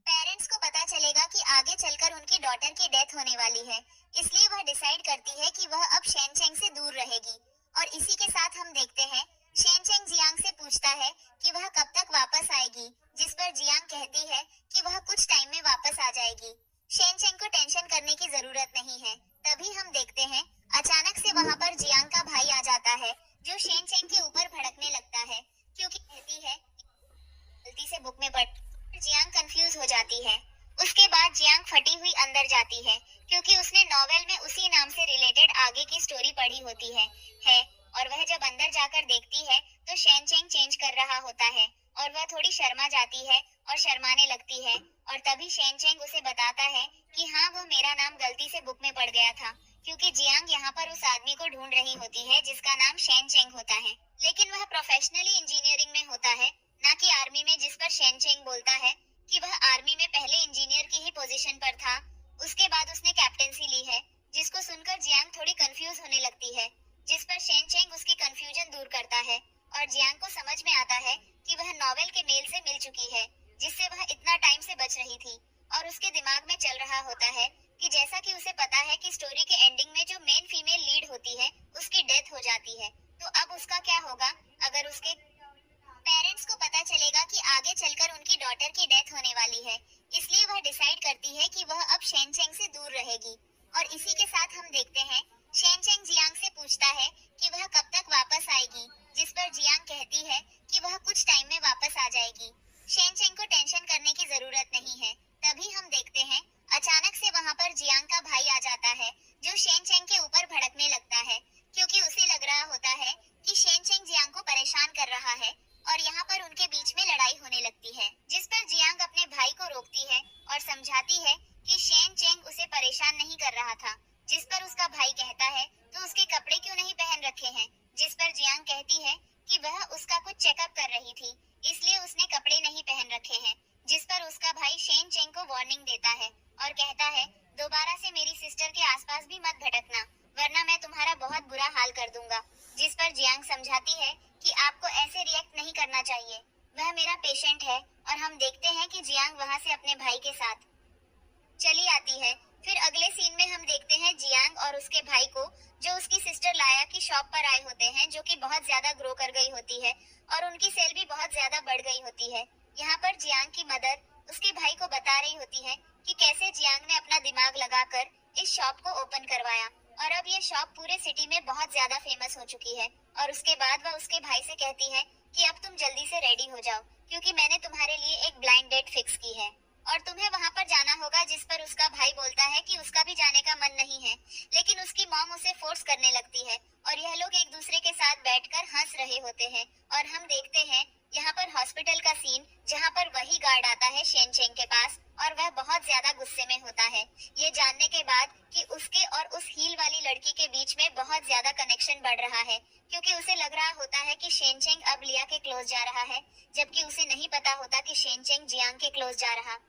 पेरेंट्स को पता चलेगा कि आगे चलकर उनकी डॉटर की डेथ होने वाली है। इसलिए वह डिसाइड करती है कि वह अब शेन चेंग से दूर रहेगी। और इसी के साथ हम देखते हैं शेन चेंग जियांग से पूछता है कि वह कब तक वापस आएगी, जिस पर जियांग कहती है कि वह कुछ टाइम में वापस आ जाएगी। शेन चेंग को टेंशन करने की जरूरत नहीं है। तभी हम देखते हैं अचानक से वहां पर जियांग का भाई आ जाता है, जो शेन चेंग के ऊपर भड़कने लगता है, क्योंकि कहती है गलती से बुक में पढ़। जियांग कंफ्यूज हो जाती है। उसके बाद जियांग फटी हुई अंदर जाती है, क्योंकि उसने नॉवेल में उसी नाम से रिलेटेड आगे की स्टोरी पढ़ी होती है। और वह जब अंदर जाकर देखती है तो शेन चेंग चेंज कर रहा होता है और वह थोड़ी शर्मा जाती है और शर्माने लगती है। और तभी शेन चेंग उसे बताता है कि हाँ वह मेरा नाम गलती से बुक में पड़ गया था, क्योंकि जियांग यहाँ पर उस आदमी को ढूंढ रही होती है जिसका नाम शेन चेंग होता है, लेकिन वह प्रोफेशनली इंजीनियरिंग में होता है, ना कि आर्मी में। जिस पर शेन चेंग बोलता है कि वह आर्मी में पहले इंजीनियर की ही पोजीशन पर था, उसके बाद उसने कैप्टेंसी ली है। जिसको सुनकर जियांग थोड़ी कंफ्यूज होने लगती है, जिस पर शेन चेंग उसकी कंफ्यूजन दूर करता है और जियांग को समझ में आता है कि वह नॉवेल के मेल से मिल चुकी है, जिससे वह इतना टाइम से बच रही थी। और उसके दिमाग में चल रहा होता है कि जैसा कि उसे पता है कि स्टोरी के एंडिंग में जो मेन फीमेल लीड होती है उसकी डेथ हो जाती है, तो अब उसका क्या होगा अगर उसके पेरेंट्स को पता चलेगा कि आगे चलकर उनकी डॉटर की डेथ होने वाली है। इसलिए वह डिसाइड करती है कि वह अब शेन चेंग से दूर रहेगी। और इसी के साथ हम देखते हैं शेन चेंग जियांग से पूछता है कि वह कब तक वापस आएगी, जिस पर जियांग कहती है कि वह कुछ टाइम में वापस आ जाएगी। शेन चेंग को टेंशन करने की जरूरत नहीं है। तभी हम देखते हैं अचानक से वहां पर जियांग का भाई आ जाता है, जो शेन चेंग के ऊपर भड़कने लगता है, क्योंकि उसे लग रहा होता है कि शेन चेंग जियांग को परेशान कर रहा है और यहाँ पर उनके बीच में लड़ाई होने लगती है। जिस पर जियांग अपने भाई को रोकती है और समझाती है कि शेन चेंग उसे परेशान नहीं कर रहा था। जिस पर उसका भाई कहता है, तो उसके कपड़े क्यों नहीं पहन रखे हैं। जिस पर जियांग कहती है कि वह उसका कुछ चेकअप कर रही थी, इसलिए उसने कपड़े नहीं पहन रखे हैं। जिस पर उसका भाई शेन चेंग को वार्निंग देता है और कहता है, दोबारा से मेरी सिस्टर के आसपास भी मत भटकना, वरना मैं तुम्हारा बहुत बुरा हाल कर दूंगा। जिस पर जियांग समझाती है कि आपको ऐसे रिएक्ट नहीं करना चाहिए, वह मेरा पेशेंट है और हम देखते हैं कि जियांग वहां से अपने भाई के साथ चली आती है। फिर अगले सीन में हम देखते हैं जियांग और उसके भाई को, जो उसकी सिस्टर लाया की शॉप पर आए होते हैं, जो कि बहुत ज्यादा ग्रो कर गई होती है और उनकी सेल भी बहुत ज्यादा बढ़ गई होती है। यहाँ पर जियांग की मदर उसके भाई को बता रही होती है कि कैसे जियांग ने अपना दिमाग लगाकर इस शॉप को ओपन करवाया और अब ये शॉप पूरे सिटी में बहुत ज्यादा फेमस हो चुकी है। और उसके बाद वह उसके भाई से कहती है कि अब तुम जल्दी से रेडी हो जाओ, क्योंकि मैंने तुम्हारे लिए एक ब्लाइंड डेट फिक्स की है और तुम्हें वहां पर जाना होगा। जिस पर उसका भाई बोलता है कि उसका भी जाने का मन नहीं है, लेकिन उसकी मॉम उसे फोर्स करने लगती है और यह लोग एक दूसरे के साथ बैठकर हंस रहे होते हैं। और हम देखते हैं यहाँ पर हॉस्पिटल का सीन, जहाँ पर वही गार्ड आता है शेन चेंग के पास और वह बहुत ज्यादा गुस्से में होता है, ये जानने के बाद कि उसके और उस हील वाली लड़की के बीच में बहुत ज्यादा कनेक्शन बढ़ रहा है, क्योंकि उसे लग रहा होता है कि शेन चेंग अब लिया के क्लोज जा रहा है, जबकि उसे नहीं पता होता कि शेन चेंग जियांग के क्लोज जा रहा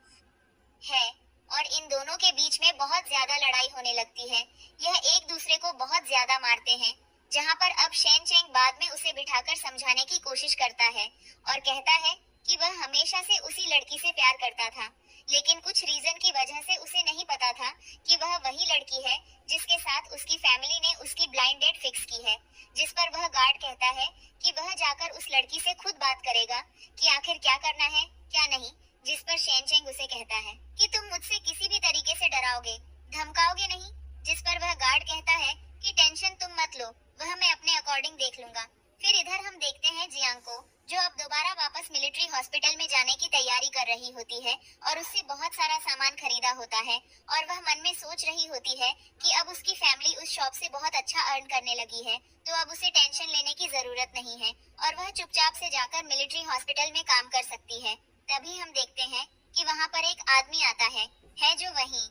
है। और इन दोनों के बीच में बहुत ज्यादा लड़ाई होने लगती है। यह एक दूसरे को बहुत ज्यादा मारते हैं, जहां पर अब शेन चेंग बाद में उसे बिठाकर समझाने की कोशिश करता है और कहता है कि वह हमेशा से उसी लड़की से प्यार करता था, लेकिन कुछ रीजन की वजह से उसे नहीं पता था कि वह वही लड़की है जिसके साथ उसकी फैमिली ने उसकी ब्लाइंड डेट फिक्स की है। जिस पर वह गार्ड कहता है कि वह जाकर उस लड़की से खुद बात करेगा कि आखिर क्या करना है क्या नहीं। जिस पर शेन चेंग उसे कहता है कि तुम मुझसे किसी भी तरीके से डराओगे, धमकाओगे नहीं। जिस पर वह गार्ड कहता है कि टेंशन तुम मत लो, वह मैं अपने अकॉर्डिंग देख लूंगा। फिर इधर हम देखते हैं जियांग को, जो अब दोबारा वापस मिलिट्री हॉस्पिटल में जाने की तैयारी कर रही होती है और उससे बहुत सारा सामान खरीदा होता है और वह मन में सोच रही होती है कि अब उसकी फैमिली उस शॉप से बहुत अच्छा अर्न करने लगी है, तो अब उसे टेंशन लेने की जरूरत नहीं है और वह चुपचाप से जाकर मिलिट्री हॉस्पिटल में काम कर सकती है। तभी हम देखते हैं कि वहां पर एक आदमी आता है जो वहीं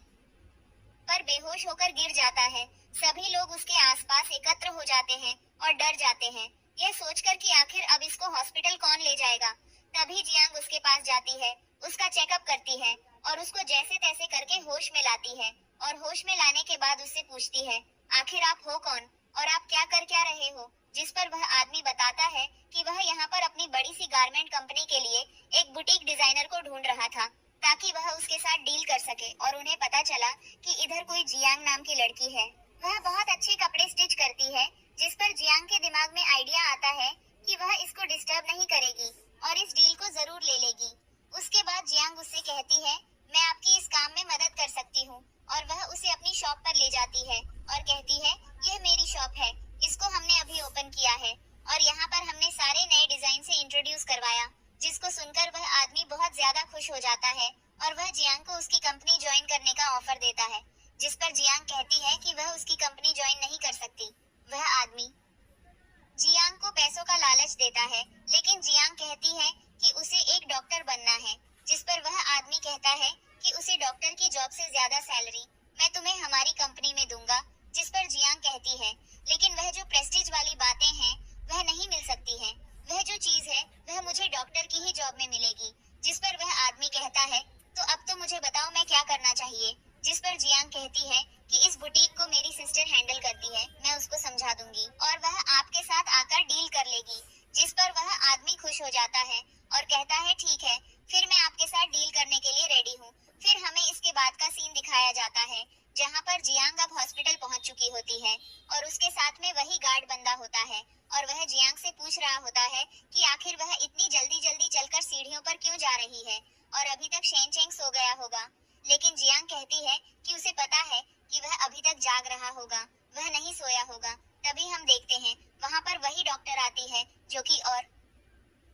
पर बेहोश होकर गिर जाता है। सभी लोग उसके आसपास एकत्र हो जाते हैं और डर जाते हैं, यह सोचकर कि आखिर अब इसको हॉस्पिटल कौन ले जाएगा। तभी जियांग उसके पास जाती है, उसका चेकअप करती है और उसको जैसे तैसे करके होश में लाती है और होश में लाने के बाद उससे पूछती है आखिर आप हो कौन और आप क्या रहे हो। जिस पर वह आदमी बताता है कि वह यहाँ पर अपनी बड़ी सी गारमेंट कंपनी के लिए एक बुटीक डिजाइनर को ढूंढ रहा था, ताकि वह उसके साथ डील कर सके। और उन्हें पता चला कि इधर कोई जियांग नाम की लड़की है, वह बहुत अच्छे कपड़े स्टिच करती है। जिस पर जियांग के दिमाग में आइडिया आता है कि वह इसको डिस्टर्ब नहीं करेगी और इस डील को जरूर ले लेगी। उसके बाद जियांग उससे कहती है मैं आपकी इस काम में मदद कर सकती हूँ और वह उसे अपनी शॉप पर ले जाती है और कहती है यह मेरी शॉप है, इसको हमने अभी ओपन किया है और यहाँ पर हमने सारे नए डिजाइन से इंट्रोड्यूस करवाया। जिसको सुनकर वह आदमी बहुत ज्यादा खुश हो जाता है और वह जियांग को उसकी कंपनी ज्वाइन करने का ऑफर देता है। जिस पर जियांग कहती है कि वह उसकी कंपनी ज्वाइन नहीं कर सकती। वह आदमी जियांग को पैसों का लालच देता है, लेकिन जियांग कहती है कि उसे एक डॉक्टर बनना है। जिस पर वह आदमी कहता है कि उसे डॉक्टर की जॉब से ज्यादा सैलरी मैं तुम्हें हमारी कंपनी में दूंगा। जिस पर जियांग कहती है लेकिन वह जो प्रेस्टीज वाली बातें हैं वह नहीं मिल सकती हैं, वह जो चीज है वह मुझे डॉक्टर की ही जॉब में मिलेगी। जिस पर वह आदमी कहता है तो अब तो मुझे बताओ मैं क्या करना चाहिए। जिस पर जियांग कहती है कि इस बुटीक को मेरी सिस्टर हैंडल करती है, मैं उसको समझा दूंगी और वह आपके साथ आकर डील कर लेगी। जिस पर वह आदमी खुश हो जाता है और कहता है ठीक है, फिर मैं आपके साथ डील करने के लिए रेडी हूँ। फिर हमें इसके बाद का सीन दिखाया जाता है, जहाँ पर जियांग अब हॉस्पिटल पहुँच चुकी होती है और उसके साथ में वही गार्ड बंदा होता है और वह जियांग से पूछ रहा होता है कि आखिर वह इतनी जल्दी जल्दी चलकर सीढ़ियों पर क्यों जा रही है और अभी तक शेन चेंग सो गया होगा। लेकिन जियांग कहती है कि उसे पता है कि वह अभी तक जाग रहा होगा, वह नहीं सोया होगा। तभी हम देखते हैं वहाँ पर वही डॉक्टर आती है जो कि और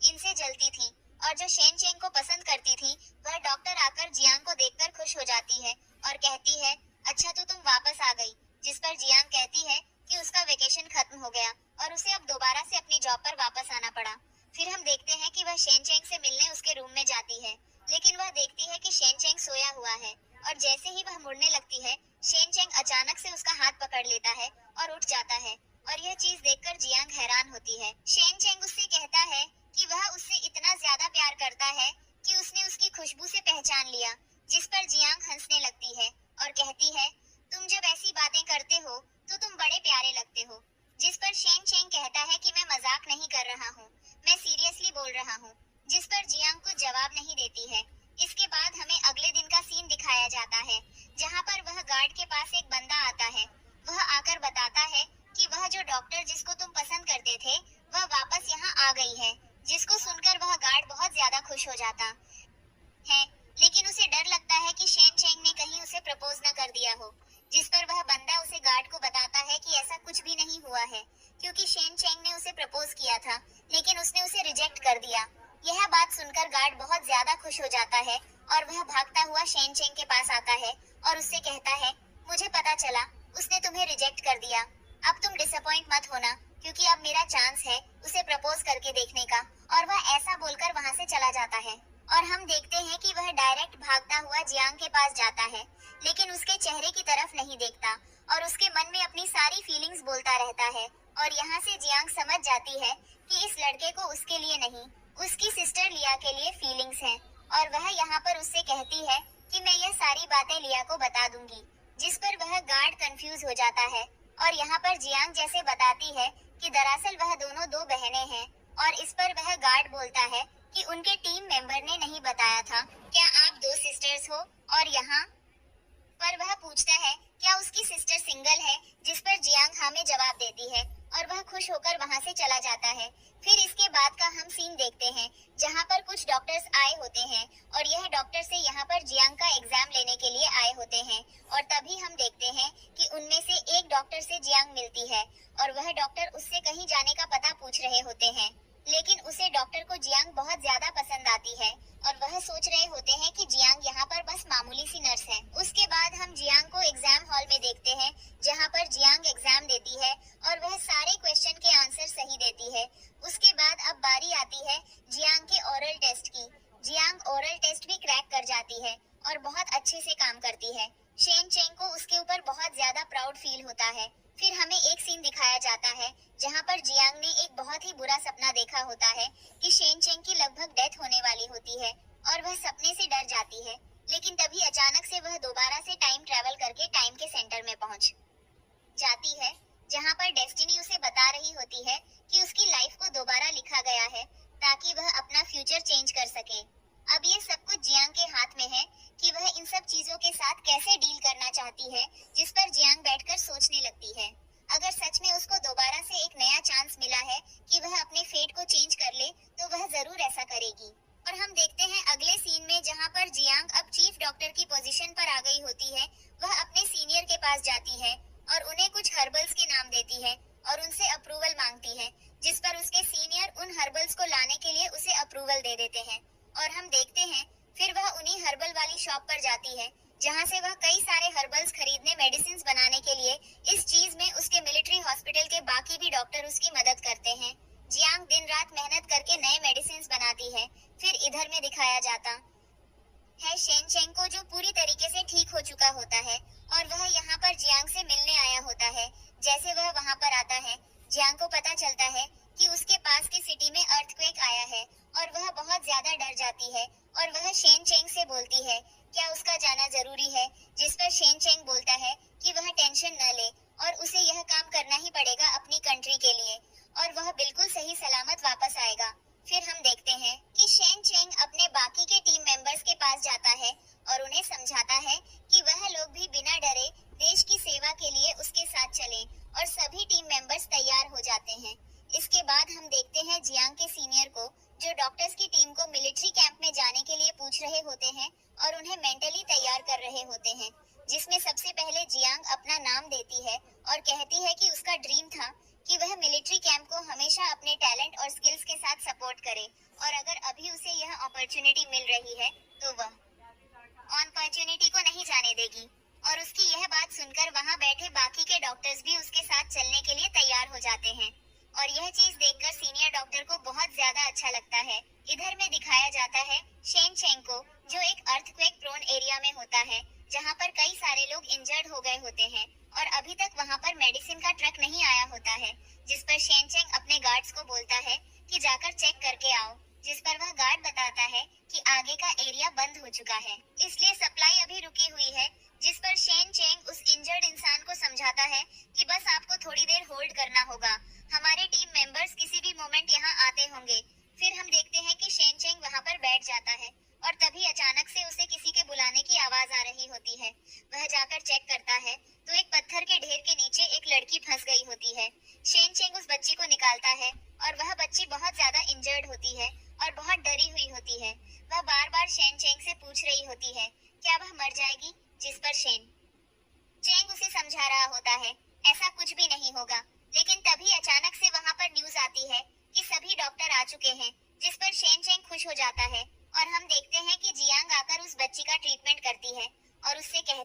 इनसे जलती थी और जो शेन चेंग को पसंद करती थी। वह डॉक्टर आकर जियांग को देखकर खुश हो जाती है और कहती है अच्छा तो तुम वापस आ गई। जिस पर जियांग कहती है कि उसका वेकेशन खत्म हो गया और उसे अब दोबारा से अपनी जॉब पर वापस आना पड़ा। फिर हम देखते हैं कि वह शेन चेंग से मिलने उसके रूम में जाती है, लेकिन वह देखती है कि शेन चेंग सोया हुआ है और जैसे ही वह मुड़ने लगती है शेन चेंग अचानक से उसका हाथ पकड़ लेता है और उठ जाता है और यह चीज देखकर जियांग हैरान होती है। शेन चेंग उससे कहता है कि वह उससे इतना ज्यादा प्यार करता है कि उसने उसकी खुशबू से पहचान लिया। जिस पर जियांग हंसने लगती है और कहती है तुम जब ऐसी बातें करते हो तो तुम बड़े प्यारे लगते हो। जिस पर शेन चेंग कहता है कि मैं मजाक नहीं कर रहा हूँ, मैं सीरियसली बोल रहा हूँ। जिस पर जियांग कुछ जवाब नहीं देती न कर दिया हो, जिस पर वह बंदा उसे गार्ड को बताता है कि ऐसा कुछ भी नहीं हुआ है, क्योंकि शेन चेंग ने उसे प्रपोज किया था, लेकिन उसने उसे रिजेक्ट कर दिया। यह बात सुनकर गार्ड बहुत ज्यादा खुश हो जाता है और वह भागता हुआ शेन चेंग के पास आता है और उससे कहता है, मुझे पता चला, उसने तुम्हें रिजेक्ट कर दिया। अब तुम डिसअपॉइंट मत होना, क्योंकि अब मेरा चांस है उसे प्रपोज करके देखने का। और वह ऐसा बोलकर वहां से चला जाता है और हम देखते हैं कि वह डायरेक्ट भागता हुआ जियांग के पास जाता है, लेकिन उसके चेहरे की तरफ नहीं देखता और उसके मन में अपनी सारी फीलिंग्स बोलता रहता है। और यहाँ से जियांग समझ जाती है कि इस लड़के को उसके लिए नहीं, उसकी सिस्टर लिया के लिए फीलिंग्स हैं। और वह यहाँ पर उससे कहती है कि मैं यह सारी बातें लिया को बता दूंगी, जिस पर वह गार्ड कंफ्यूज हो जाता है। और यहाँ पर जियांग जैसे बताती है कि दरअसल वह दोनों दो बहनें हैं, और इस पर वह गार्ड बोलता है कि उनके टीम मेंबर ने नहीं बताया था, क्या आप दो सिस्टर्स हो? और यहाँ पर वह पूछता है क्या उसकी सिस्टर सिंगल है, जिस पर जियांग हाँ में जवाब देती है और वह खुश होकर वहां से चला जाता है। फिर इसके बाद का हम सीन देखते हैं जहां पर कुछ डॉक्टर्स आए होते हैं और यह डॉक्टर से यहाँ पर जियांग का एग्जाम लेने के लिए आए होते हैं। और तभी हम देखते हैं कि उनमें से एक डॉक्टर से जियांग मिलती है और वह डॉक्टर उससे कहीं जाने का पता पूछ रहे होते हैं, लेकिन उसे डॉक्टर को जियांग बहुत ज्यादा पसंद आती है और वह सोच रहे होते हैं कि जियांग यहाँ पर बस मामूली सी नर्स है। उसके बाद हम जियांग को एग्जाम हॉल में देखते हैं जहाँ पर जियांग एग्जाम देती है और वह सारे क्वेश्चन के आंसर सही देती है। उसके बाद अब बारी आती है जियांग के ओरल टेस्ट की। जियांग ओरल टेस्ट भी क्रैक कर जाती है और बहुत अच्छे से काम करती है। शेन चेंग को उसके ऊपर बहुत ज्यादा प्राउड फील होता है। फिर हमें एक सीन दिखाया जाता है जहाँ पर जियांग ने एक बहुत ही बुरा सपना देखा होता है कि शेन चेंग की लगभग डेथ होने वाली होती है और वह सपने से डर जाती है। लेकिन तभी अचानक से वह दोबारा से टाइम ट्रेवल करके टाइम के सेंटर में पहुंच जाती है, जहाँ पर डेस्टिनी उसे बता रही होती है कि उसकी लाइफ को दोबारा लिखा गया है ताकि वह अपना फ्यूचर चेंज कर सके। अब ये सब कुछ जियांग के हाथ में है कि वह इन सब चीजों के साथ कैसे डील करना चाहती है, जिस पर जियांग बैठकर सोचने लगती है। अगर सच में उसको दोबारा से एक नया चांस मिला है कि वह अपने फेट को चेंज कर ले, तो वह जरूर ऐसा करेगी। और हम देखते हैं अगले सीन में जहाँ पर जियांग अब चीफ डॉक्टर की पोजीशन पर आ गई होती है। वह अपने सीनियर के पास जाती है और उन्हें कुछ हर्बल्स के नाम देती है और उनसे अप्रूवल मांगती है, जिस पर उसके सीनियर उन हर्बल्स को लाने के लिए उसे अप्रूवल दे देते हैं। और हम देखते हैं फिर वह उन्हीं हर्बल वाली शॉप पर जाती है जहां से वह कई सारे हर्बल्स खरीदने मेडिसिन बनाने के लिए। इस चीज में उसके मिलिट्री हॉस्पिटल के बाकी भी डॉक्टर उसकी मदद करते हैं। जियांग दिन रात मेहनत करके नए मेडिसिन बनाती है। फिर इधर में दिखाया जाता है शेन चेंग को, जो पूरी तरीके से ठीक हो चुका होता है और वह यहाँ पर जियांग से मिलने आया होता है। जैसे वह वहाँ पर आता है, जियांग को पता चलता है कि उसके पास की सिटी में अर्थक्वेक आया है और वह बहुत ज्यादा डर जाती है और वह शेन चेंग से बोलती है क्या उसका जाना जरूरी है, जिस पर शेन चेंग बोलता है कि वह टेंशन न ले और उसे यह काम करना ही पड़ेगा अपनी कंट्री के लिए और वह बिल्कुल सही सलामत वापस आएगा। फिर हम देखते हैं कि शेन चेंग अपने बाकी के टीम मेंबर्स के पास जाता है और उन्हें समझाता है कि वह लोग भी बिना डरे देश की सेवा के लिए उसके साथ चलें और सभी टीम मेंबर्स तैयार हो जाते हैं। इसके बाद हम देखते हैं जियांग के सीनियर को, जो डॉक्टर्स की टीम को मिलिट्री कैंप में जाने के लिए पूछ रहे होते हैं और उन्हें मेंटली तैयार कर रहे होते हैं, जिसमें सबसे पहले जियांग अपना नाम देती है और कहती है कि उसका ड्रीम था कि वह मिलिट्री कैंप को हमेशा अपने टैलेंट और स्किल्स के साथ सपोर्ट करे और अगर अभी उसे यह अपॉर्चुनिटी मिल रही है तो वह अपॉर्चुनिटी को नहीं जाने देगी। और उसकी यह बात सुनकर वहां बैठे बाकी के डॉक्टर्स भी उसके साथ चलने के लिए तैयार हो जाते हैं और यह चीज देखकर सीनियर डॉक्टर को बहुत ज्यादा अच्छा लगता है। इधर में दिखाया जाता है शेन चेंग को, जो एक अर्थक्वेक प्रोन एरिया में होता है जहाँ पर कई सारे लोग इंजर्ड हो गए होते हैं और अभी तक वहाँ पर मेडिसिन का ट्रक नहीं आया होता है, जिस पर शेन चेंग अपने गार्ड्स को बोलता है कि जाकर चेक करके आओ, जिस पर वह गार्ड बताता है कि आगे का एरिया बंद हो चुका है, इसलिए सप्लाई अभी रुकी हुई है। जिस पर शेन चेंग उस इंजर्ड इंसान को समझाता है कि बस आपको थोड़ी देर होल्ड करना होगा, हमारे टीम मेंबर्स किसी भी मोमेंट यहाँ आते होंगे। फिर हम देखते हैं कि शेन चेंग वहाँ पर बैठ जाता है और तभी अचानक से उसे किसी के बुलाने की आवाज आ रही होती है। वह जाकर चेक करता है तो एक पत्थर के ढेर के नीचे एक लड़की फंस गई होती है। शेन चेंग उस बच्ची को निकालता है और वह बच्ची बहुत ज्यादा इंजर्ड होती है और बहुत डरी हुई होती है। वह बार बार शेन चेंग से पूछ रही होती है क्या वह मर जाएगी, जिस पर शेन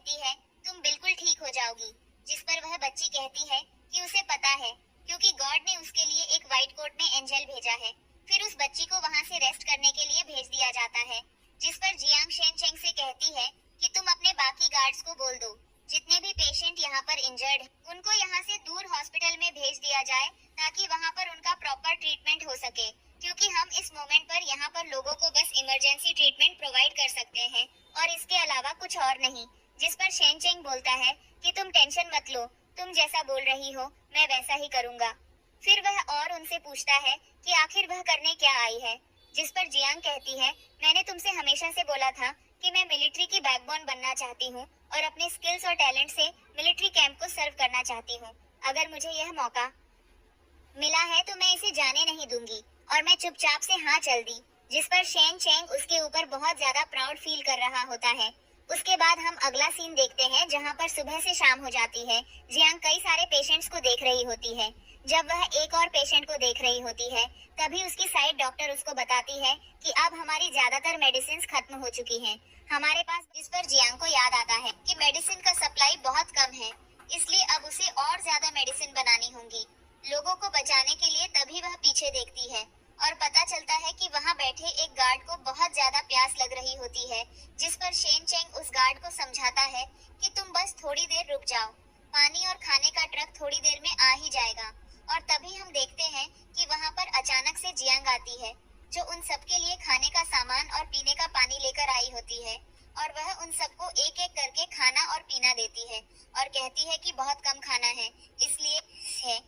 कहती है, तुम बिल्कुल ठीक हो जाओगी, जिस पर वह बच्ची कहती है कि उसे पता है, क्योंकि गॉड ने उसके लिए एक व्हाइट कोट में एंजल भेजा है। फिर उस बच्ची को वहां से रेस्ट करने के लिए भेज दिया जाता है, जिस पर जियांग शेनचेंग से कहती है कि तुम अपने बाकी गार्ड्स को बोल दो, जितने भी पेशेंट यहाँ पर इंजर्ड उनको यहाँ से दूर हॉस्पिटल में भेज दिया जाए, ताकि वहाँ पर उनका प्रॉपर ट्रीटमेंट हो सके, क्योंकि हम इस मोमेंट पर यहाँ पर लोगों को बस इमरजेंसी ट्रीटमेंट प्रोवाइड कर सकते हैं और इसके अलावा कुछ और नहीं। जिस पर शेनचेंग बोलता है कि तुम टेंशन मत लो, तुम जैसा बोल रही हो मैं वैसा ही करूँगा। फिर वह और उनसे पूछता है कि आखिर वह करने क्या आई है, जिस पर जियांग कहती है, मैंने तुमसे हमेशा से बोला था कि मैं मिलिट्री की बैकबोन बनना चाहती हूँ और अपने स्किल्स और टैलेंट से मिलिट्री कैंप को सर्व करना चाहती हूँ। अगर मुझे यह मौका मिला है तो मैं इसे जाने नहीं दूंगी, और मैं चुपचाप से हाँ चल दी। जिस पर शेनचेंग उसके ऊपर बहुत ज्यादा प्राउड फील कर रहा होता है। उसके बाद हम अगला सीन देखते हैं, जहाँ पर सुबह से शाम हो जाती है। जियांग कई सारे पेशेंट्स को देख रही होती है। जब वह एक और पेशेंट को देख रही होती है, तभी उसकी साइड डॉक्टर उसको बताती है कि अब हमारी ज्यादातर मेडिसिन खत्म हो चुकी हैं हमारे पास। जिस पर जियांग को याद आता है कि मेडिसिन का सप्लाई बहुत कम है, इसलिए अब उसे और ज्यादा मेडिसिन बनानी होंगी लोगों को बचाने के लिए। तभी वह पीछे देखती है और पता चलता है कि वहां बैठे एक गार्ड को बहुत ज्यादा प्यास लग रही होती है। जिस पर शेनचेंग उस गार्ड को समझाता है कि तुम बस थोड़ी देर रुक जाओ, पानी और खाने का ट्रक थोड़ी देर में आ ही जाएगा। और तभी हम देखते हैं कि वहां पर अचानक से जियांग आती है, जो उन सबके लिए खाने का सामान और पीने का पानी लेकर आई होती है, और वह उन सबको एक एक करके खाना और पीना देती है और कहती है कि बहुत कम खाना है, इसलिए है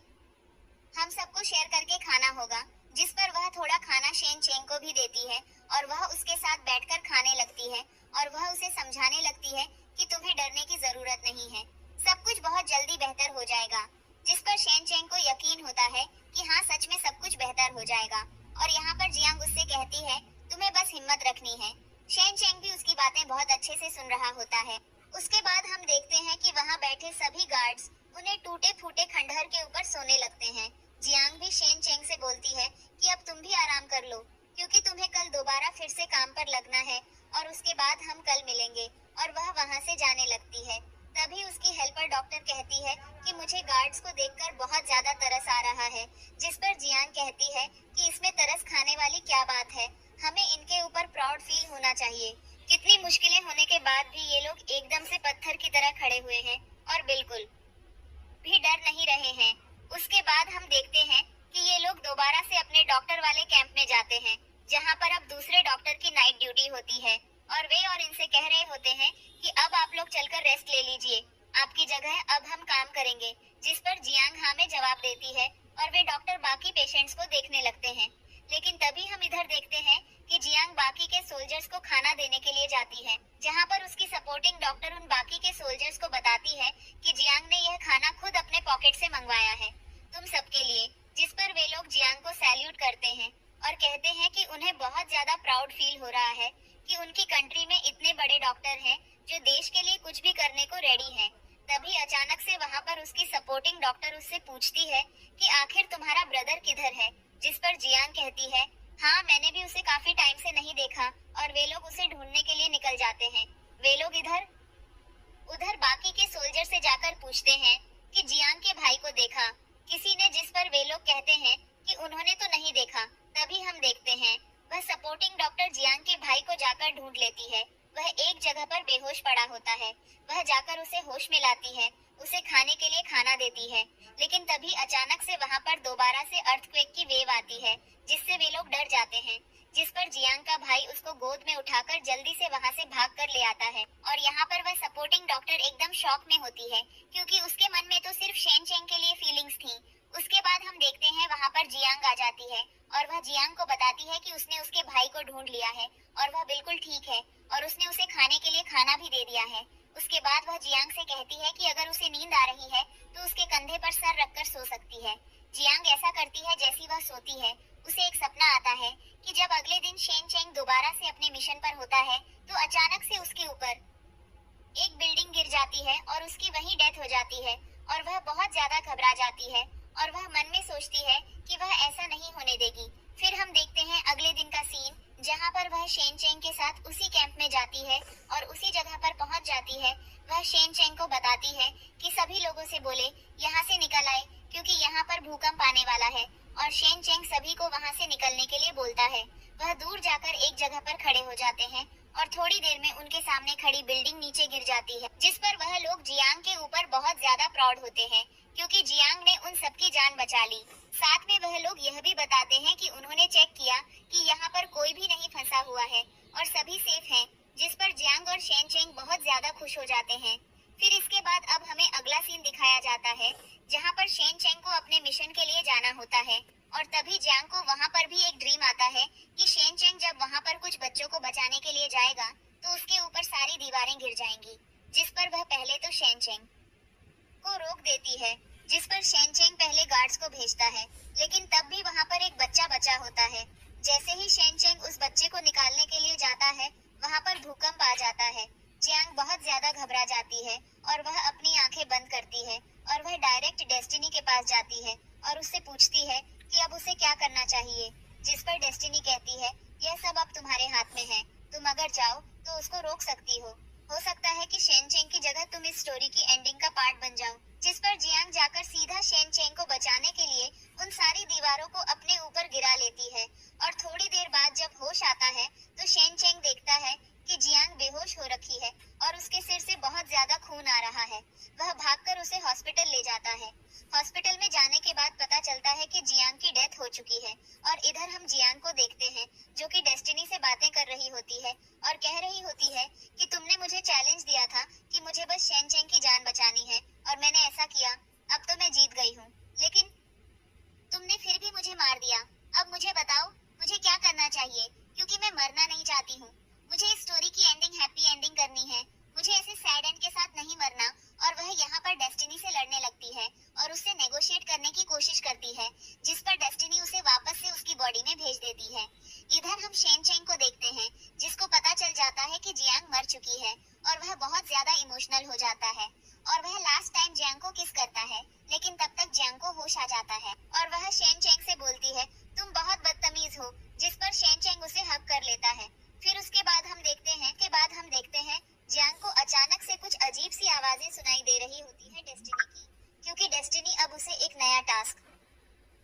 हम सबको शेयर करके खाना होगा। जिस पर वह थोड़ा खाना शेनचेंग को भी देती है और वह उसके साथ बैठकर खाने लगती है और वह उसे समझाने लगती है कि तुम्हें डरने की जरूरत नहीं है, सब कुछ बहुत जल्दी बेहतर हो जाएगा। जिस पर शेनचेंग को यकीन होता है कि हाँ सच में सब कुछ बेहतर हो जाएगा। और यहाँ पर जियांग उससे कहती है, तुम्हें बस हिम्मत रखनी है। शेनचेंग भी उसकी बातें बहुत अच्छे से सुन रहा होता है। उसके बाद हम देखते हैं कि वहाँ बैठे सभी गार्ड्स उन्हें टूटे फूटे खंडहर के ऊपर सोने लगते हैं। जियांग भी शेनचेंग से बोलती है कि अब तुम भी आराम कर लो, क्योंकि तुम्हें कल दोबारा फिर से काम पर लगना है और उसके बाद हम कल मिलेंगे। और वह वहाँ से जाने लगती है। तभी उसकी हेल्पर डॉक्टर कहती है कि मुझे गार्ड्स को देखकर बहुत ज्यादा तरस आ रहा है। जिस पर जियांग कहती है कि इसमें तरस खाने वाली क्या बात है, हमें इनके ऊपर प्राउड फील होना चाहिए। कितनी मुश्किलें होने के बाद भी ये लोग एकदम से पत्थर की तरह खड़े हुए हैं और बिल्कुल भी डर नहीं रहे हैं। उसके बाद हम देखते हैं कि ये लोग दोबारा से अपने डॉक्टर वाले कैंप में जाते हैं, जहाँ पर अब दूसरे डॉक्टर की नाइट ड्यूटी होती है और वे और इनसे कह रहे होते हैं कि अब आप लोग चलकर रेस्ट ले लीजिए, आपकी जगह अब हम काम करेंगे। जिस पर जियांग हाँ में जवाब देती है और वे डॉक्टर बाकी पेशेंट्स को देखने लगते हैं। लेकिन तभी हम इधर देखते हैं कि जियांग बाकी के सोल्जर्स को खाना देने के लिए जाती है, जहाँ पर उसकी सपोर्टिंग डॉक्टर उन बाकी के सोल्जर्स को बताती है कि जियांग ने यह खाना खुद अपने पॉकेट से मंगवाया है तुम सबके लिए। जिस पर वे लोग जियांग को सैल्यूट करते हैं और कहते हैं कि उन्हें बहुत ज्यादा प्राउड फील हो रहा है कि उनकी कंट्री में इतने बड़े डॉक्टर हैं जो देश के लिए कुछ भी करने को रेडी हैं। तभी अचानक से वहाँ पर उसकी सपोर्टिंग डॉक्टर उससे पूछती है कि आखिर तुम्हारा ब्रदर किधर है। जिस पर जियांग कहती है, हाँ मैंने भी उसे काफी टाइम से नहीं देखा, और वे लोग उसे ढूंढने के लिए निकल जाते हैं। वे लोग इधर उधर बाकी के सोल्जर से जाकर पूछते हैं कि जियांग के भाई को देखा किसी ने, जिस पर वे लोग कहते हैं कि उन्होंने तो नहीं देखा। तभी हम देखते हैं वह सपोर्टिंग डॉक्टर जियांग के भाई को जाकर ढूंढ लेती है। वह एक जगह पर बेहोश पड़ा होता है। वह जाकर उसे होश में लाती है, उसे खाने के लिए खाना देती है। लेकिन तभी अचानक से वहाँ पर दोबारा से अर्थक्वेक की वेव आती है, जिससे वे लोग डर जाते हैं। जिस पर जियांग का भाई उसको गोद में उठाकर जल्दी से वहाँ से भाग कर ले आता है। और यहाँ पर वह सपोर्टिंग डॉक्टर एकदम शॉक में होती है, क्योंकि उसके मन में तो सिर्फ शेनचेंग के लिए फीलिंग्स थी। उसके बाद हम देखते हैं वहाँ पर जियांग आ जाती है और वह जियांग को बताती है कि उसने उसके भाई को ढूंढ लिया है और वह बिल्कुल ठीक है, और उसने उसे खाने के लिए खाना भी दे दिया है। उसके बाद वह जियांग से कहती है कि अगर उसे नींद आ रही है तो उसके कंधे पर सर रखकर सो सकती है। जियांग ऐसा करती है। जैसी वह सोती है, उसे एक सपना आता है कि जब अगले दिन शेनचेंग दोबारा से अपने मिशन पर होता है तो अचानक से उसके ऊपर एक बिल्डिंग गिर जाती है और उसकी वहीं डेथ हो जाती है और वह बहुत ज्यादा घबरा जाती है और वह मन में सोचती है कि वह ऐसा नहीं होने देगी। फिर हम देखते हैं अगले दिन का सीन, जहाँ पर वह शेनचेंग के साथ उसी कैंप में जाती है और उसी जगह पर पहुंच जाती है। वह शेन चेंग को बताती है कि सभी लोगों से बोले यहाँ से निकल आए क्योंकि यहाँ पर भूकंप आने वाला है, और शेन चेंग सभी को वहाँ से निकलने के लिए बोलता है। वह दूर जाकर एक जगह पर खड़े हो जाते हैं और थोड़ी देर में उनके सामने खड़ी बिल्डिंग नीचे गिर जाती है, जिस पर वह लोग जियांग के ऊपर बहुत ज्यादा प्राउड होते हैं क्योंकि जियांग ने उन सबकी जान बचा ली। साथ में वह लोग यह भी बताते हैं कि उन्होंने चेक किया कि यहाँ पर कोई भी नहीं फंसा हुआ है और सभी सेफ हैं, जिस पर जियांग और शेन चेंग बहुत ज्यादा खुश हो जाते हैं। फिर इसके बाद अब हमें अगला सीन दिखाया जाता है जहाँ पर शेन चेंग को अपने मिशन के लिए जाना होता है, और तभी जियांग को वहाँ पर भी एक ड्रीम आता है कि शेन चेंग जब वहाँ पर कुछ बच्चों को बचाने के लिए जाएगा तो उसके ऊपर सारी दीवारें गिर जाएंगी, जिस पर वह पहले तो शेन चेंग को रोक देती है, जिस पर शेन चेंग पहले गार्ड्स को भेजता है, लेकिन तब भी वहाँ पर एक बच्चा बचा होता है। जैसे ही शेन चेंग उस बच्चे को निकालने के लिए जाता है वहाँ पर भूकंप आ जाता है। जियांग बहुत ज्यादा घबरा जाती है और वह अपनी आंखें बंद करती है और वह डायरेक्ट डेस्टिनी के पास जाती है और उससे पूछती है कि अब उसे क्या करना चाहिए, जिस पर डेस्टिनी कहती है यह सब अब तुम्हारे हाथ में है, तुम अगर चाहो तो उसको रोक सकती हो सकता है कि शेन चेंग की जगह तुम इस स्टोरी की एंडिंग का पार्ट बन जाओ। जिस पर जियांग जाकर सीधा शेन चेंग को बचाने के लिए उन सारी दीवारों को अपने ऊपर गिरा लेती है, और थोड़ी देर बाद जब होश आता है तो शेन चेंग देखता है कि जियांग बेहोश हो रखी है और उसके सिर से बहुत ज्यादा खून आ रहा है। वह भागकर उसे हॉस्पिटल ले जाता है। हॉस्पिटल में जाने के बाद पता चलता है कि जियांग की डेथ हो चुकी है, और इधर हम जियांग को देखते हैं जो कि डेस्टिनी से बातें कर रही होती है और कह रही होती है कि तुमने मुझे चैलेंज दिया था कि मुझे बस शेन चेंग की जान बचानी है और मैंने ऐसा किया, अब तो मैं जीत गई हूँ, लेकिन तुमने फिर भी मुझे मार दिया। अब मुझे बताओ मुझे क्या करना चाहिए, क्योंकि मैं मरना नहीं चाहती हूँ। मुझे इस स्टोरी की एंडिंग हैप्पी एंडिंग करनी है, मुझे ऐसे सैड एंड के साथ नहीं मरना। और वह यहाँ पर डेस्टिनी से लड़ने लगती है और उससे नेगोशिएट करने की कोशिश करती है, जिस पर डेस्टिनी उसे वापस से उसकी बॉडी में भेज देती है। इधर हम शेन चेंग को देखते हैं जिसको पता चल जाता है कि जियांग मर चुकी है, और वह बहुत ज्यादा इमोशनल हो जाता है और वह लास्ट टाइम जियांग को किस करता है, लेकिन तब तक जियांग को होश आ जाता है और वह शेन चेंग से बोलती है तुम बहुत बदतमीज हो, जिस पर शेन चेंग उसे हग कर लेता है। फिर उसके बाद हम देखते हैं जियांग को अचानक से कुछ अजीब सी आवाजें सुनाई दे रही होती है डेस्टिनी की, क्योंकि डेस्टिनी अब उसे एक नया टास्क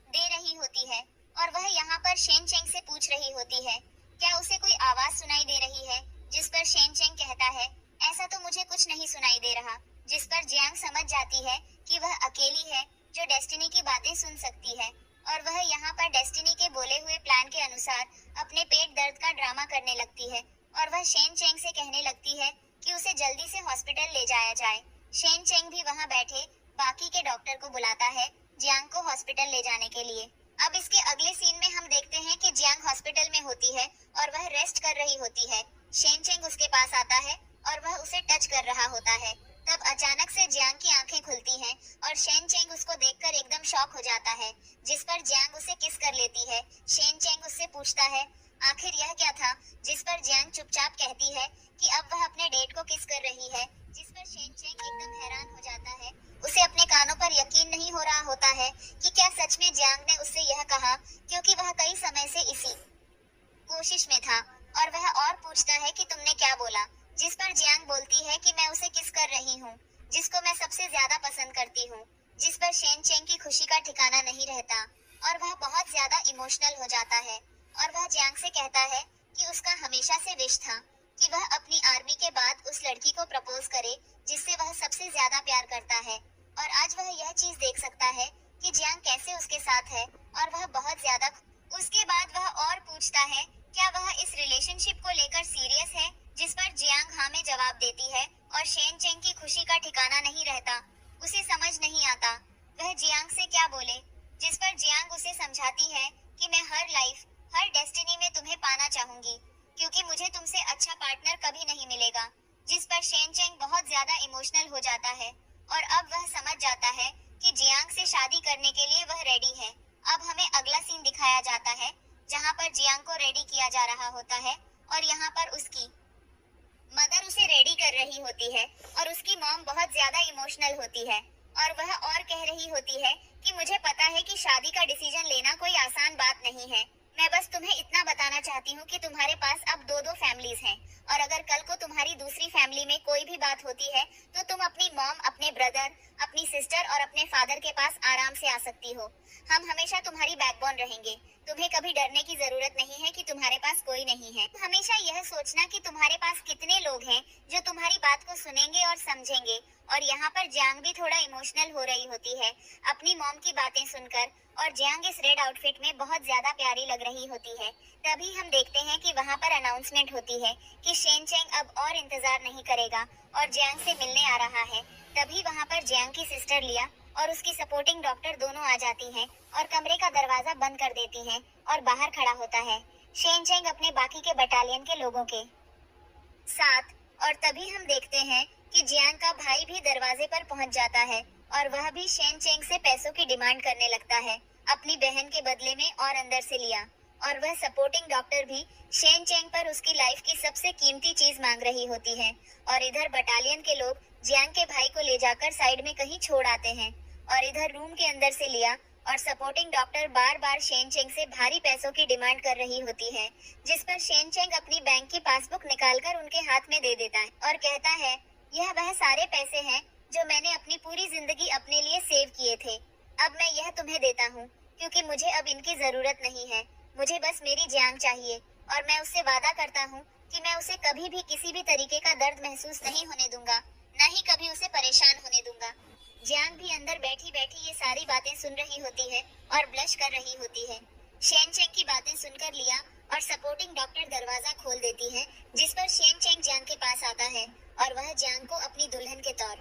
दे रही होती है, और वह यहाँ पर शेन चेंग से पूछ रही होती है क्या उसे कोई आवाज सुनाई दे रही है, जिस पर शेन चेंग कहता है ऐसा तो मुझे कुछ नहीं सुनाई दे रहा, जिस पर जियांग समझ जाती है कि वह अकेली है जो डेस्टिनी की बातें सुन सकती है, और वह यहाँ पर डेस्टिनी के बोले हुए प्लान के अनुसार अपने पेट दर्द का ड्रामा करने लगती है, और वह शेन चेंग से कहने लगती है कि उसे जल्दी से हॉस्पिटल ले जाया जाए। शेन चेंग भी वहाँ बैठे बाकी के डॉक्टर को बुलाता है जियांग को हॉस्पिटल ले जाने के लिए। अब इसके अगले सीन में हम देखते हैं कि जियांग हॉस्पिटल में होती है और वह रेस्ट कर रही होती है। शेन चेंग उसके पास आता है और वह उसे टच कर रहा होता है। तब अचानक से जियांग की आंखें खुलती हैं और शेन चेंग उसको देखकर एकदम शॉक हो जाता है, जिस पर जियांग उसे किस कर लेती है। शेन चेंग उससे पूछता है आखिर यह क्या था, जिस पर जियांग चुपचाप कहती है कि अब वह अपने डेट को किस कर रही है, जिस पर शेन चेंग एकदम हैरान हो जाता है। उसे अपने कानों पर यकीन नहीं हो रहा होता है कि क्या सच में जियांग ने उससे यह कहा, क्योंकि वह कई समय से इसी कोशिश में था, और वह और पूछता है कि तुमने क्या बोला, जिस पर जियांग बोलती है कि मैं उसे किस कर रही हूँ, जिसको मैं सबसे ज्यादा पसंद करती हूँ, जिस पर शेन चेंग की खुशी का ठिकाना नहीं रहता और वह बहुत ज्यादा इमोशनल हो जाता है, और वह जियांग से कहता है कि उसका हमेशा से विश था कि वह अपनी आर्मी के बाद उस लड़की को प्रपोज करे जिससे वह सबसे ज्यादा प्यार करता है, और आज वह यह चीज देख सकता है कि जियांग कैसे उसके साथ है, और वह बहुत ज्यादा। उसके बाद वह और पूछता है क्या वह इस रिलेशनशिप को लेकर सीरियस है, जिस पर जियांग हाँ में जवाब देती है, और शेन चेंग की खुशी का ठिकाना नहीं रहता। उसे समझ नहीं आता वह जियांग से क्या बोले, जिस पर जियांग उसे समझाती है कि मैं हर डेस्टिनी में तुम्हें पाना चाहूंगी, क्योंकि मुझे तुमसे अच्छा पार्टनर कभी नहीं मिलेगा। जिस पर शेन चेंग बहुत ज्यादा इमोशनल हो जाता है और अब वह समझ जाता है कि जियांग से शादी करने के लिए वह रेडी है। अब हमें अगला सीन दिखाया जाता है जहाँ पर जियांग को रेडी किया जा रहा होता है, और यहाँ पर उसकी मदर उसे रेडी कर रही होती है और उसकी मॉम बहुत ज्यादा इमोशनल होती है, और वह और कह रही होती है कि मुझे पता है कि शादी का डिसीजन लेना कोई आसान बात नहीं है, मैं बस तुम्हें इतना बताना चाहती हूँ कि तुम्हारे पास अब दो दो फैमिलीज हैं, और अगर कल को तुम्हारी दूसरी फैमिली में कोई भी बात होती है तो तुम अपनी मॉम, अपने ब्रदर, अपनी सिस्टर और अपने फादर के पास आराम से आ सकती हो। हम हमेशा तुम्हारी बैकबोन रहेंगे। तुम्हें कभी डरने की जरूरत नहीं है कि तुम्हारे पास कोई नहीं है। हमेशा यह सोचना कि तुम्हारे पास कितने लोग हैं जो तुम्हारी बात को सुनेंगे और समझेंगे। और यहाँ पर जियांग भी थोड़ा इमोशनल हो रही होती है अपनी मॉम की बातें सुनकर, और जियांग इस रेड आउटफिट में बहुत ज्यादा प्यारी लग रही होती है। तभी हम देखते हैं कि वहाँ पर अनाउंसमेंट होती है कि शेन चेंग अब और इंतजार नहीं करेगा और जियांग से मिलने आ रहा है। तभी वहाँ पर जियांग की सिस्टर लिया और उसकी सपोर्टिंग डॉक्टर दोनों आ जाती हैं और कमरे का दरवाजा बंद कर देती हैं और बाहर खड़ा होता है शेन चेंग अपने बाकी के बटालियन के लोगों के साथ। और तभी हम देखते हैं कि जियांग का भाई भी दरवाजे पर पहुंच जाता है और वह भी शेन चेंग से पैसों की डिमांड करने लगता है अपनी बहन के बदले में और अंदर से लिया। और वह सपोर्टिंग डॉक्टर भी शेन चेंग पर उसकी लाइफ की सबसे कीमती चीज मांग रही होती है। और इधर बटालियन के लोग जियांग के भाई को ले जाकर साइड में कहीं छोड़ आते हैं और इधर रूम के अंदर से लिया और सपोर्टिंग डॉक्टर बार बार शेन चेंग से भारी पैसों की डिमांड कर रही होती है, जिस पर शेन चेंग अपनी बैंक की पासबुक निकालकर उनके हाथ में दे देता है और कहता है यह वह सारे पैसे हैं जो मैंने अपनी पूरी जिंदगी अपने लिए सेव किए थे। अब मैं यह तुम्हें देता हूँ क्योंकि मुझे अब इनकी जरूरत नहीं है। मुझे बस मेरी जियांग चाहिए और मैं उससे वादा करता हूँ कि मैं उसे कभी भी किसी भी तरीके का दर्द महसूस नहीं होने दूंगा, न ही कभी उसे परेशान होने दूंगा। जियांग भी अंदर बैठी बैठी ये सारी बातें सुन रही होती है और ब्लश कर रही होती है। शेन चेंग की बातें सुनकर लिया और सपोर्टिंग डॉक्टर दरवाजा खोल देती है, जिस पर शेन चेंग जियांग के पास आता है और वह जियांग को अपनी दुल्हन के तौर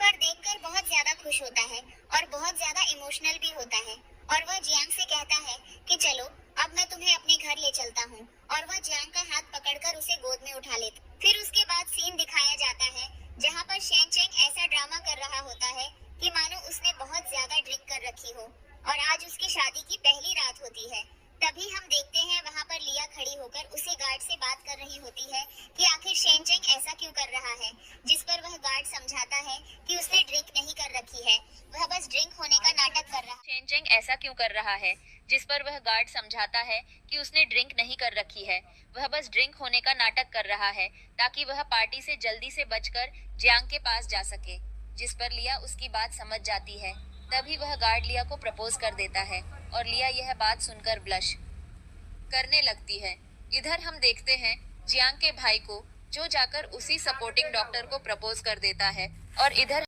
पर देखकर बहुत ज्यादा खुश होता है और बहुत ज्यादा इमोशनल भी होता है। और वह जियांग से कहता है कि चलो अब मैं तुम्हें अपने घर ले चलता हूँ, और वह जियांग का हाथ पकड़कर उसे गोद में उठा लेता। फिर उसके बाद सीन दिखाया जाता है जहाँ पर शेन चेंग ऐसा ड्रामा कर रहा होता है कि मानो उसने बहुत ज्यादा ड्रिंक कर रखी हो और आज उसकी शादी की पहली रात होती है। तभी हम देखते हैं वहाँ पर लिया खड़ी होकर उसे गार्ड से बात कर रही होती है कि आखिर शेन चेंग ऐसा क्यों कर रहा है, जिस पर वह गार्ड समझाता है कि उसने ड्रिंक नहीं कर रखी है, वह बस ड्रिंक होने का नाटक कर रहा है। शेन चेंग ऐसा क्यों कर रहा है, जिस पर वह गार्ड समझाता है कि उसने ड्रिंक नहीं कर रखी है, वह बस ड्रिंक होने का नाटक कर रहा है ताकि वह पार्टी से जल्दी से बचकर जियांग के पास जा सके। जिस पर लिया उसकी बात समझ जाती है। तभी वह गार्ड लिया को प्रपोज कर देता है और लिया यह बात सुनकर ब्लश करने लगती है। इधर हम देखते हैं जियांग के भाई को, जो जाकर उसी सपोर्टिंग डॉक्टर को प्रपोज कर देता है। और इधर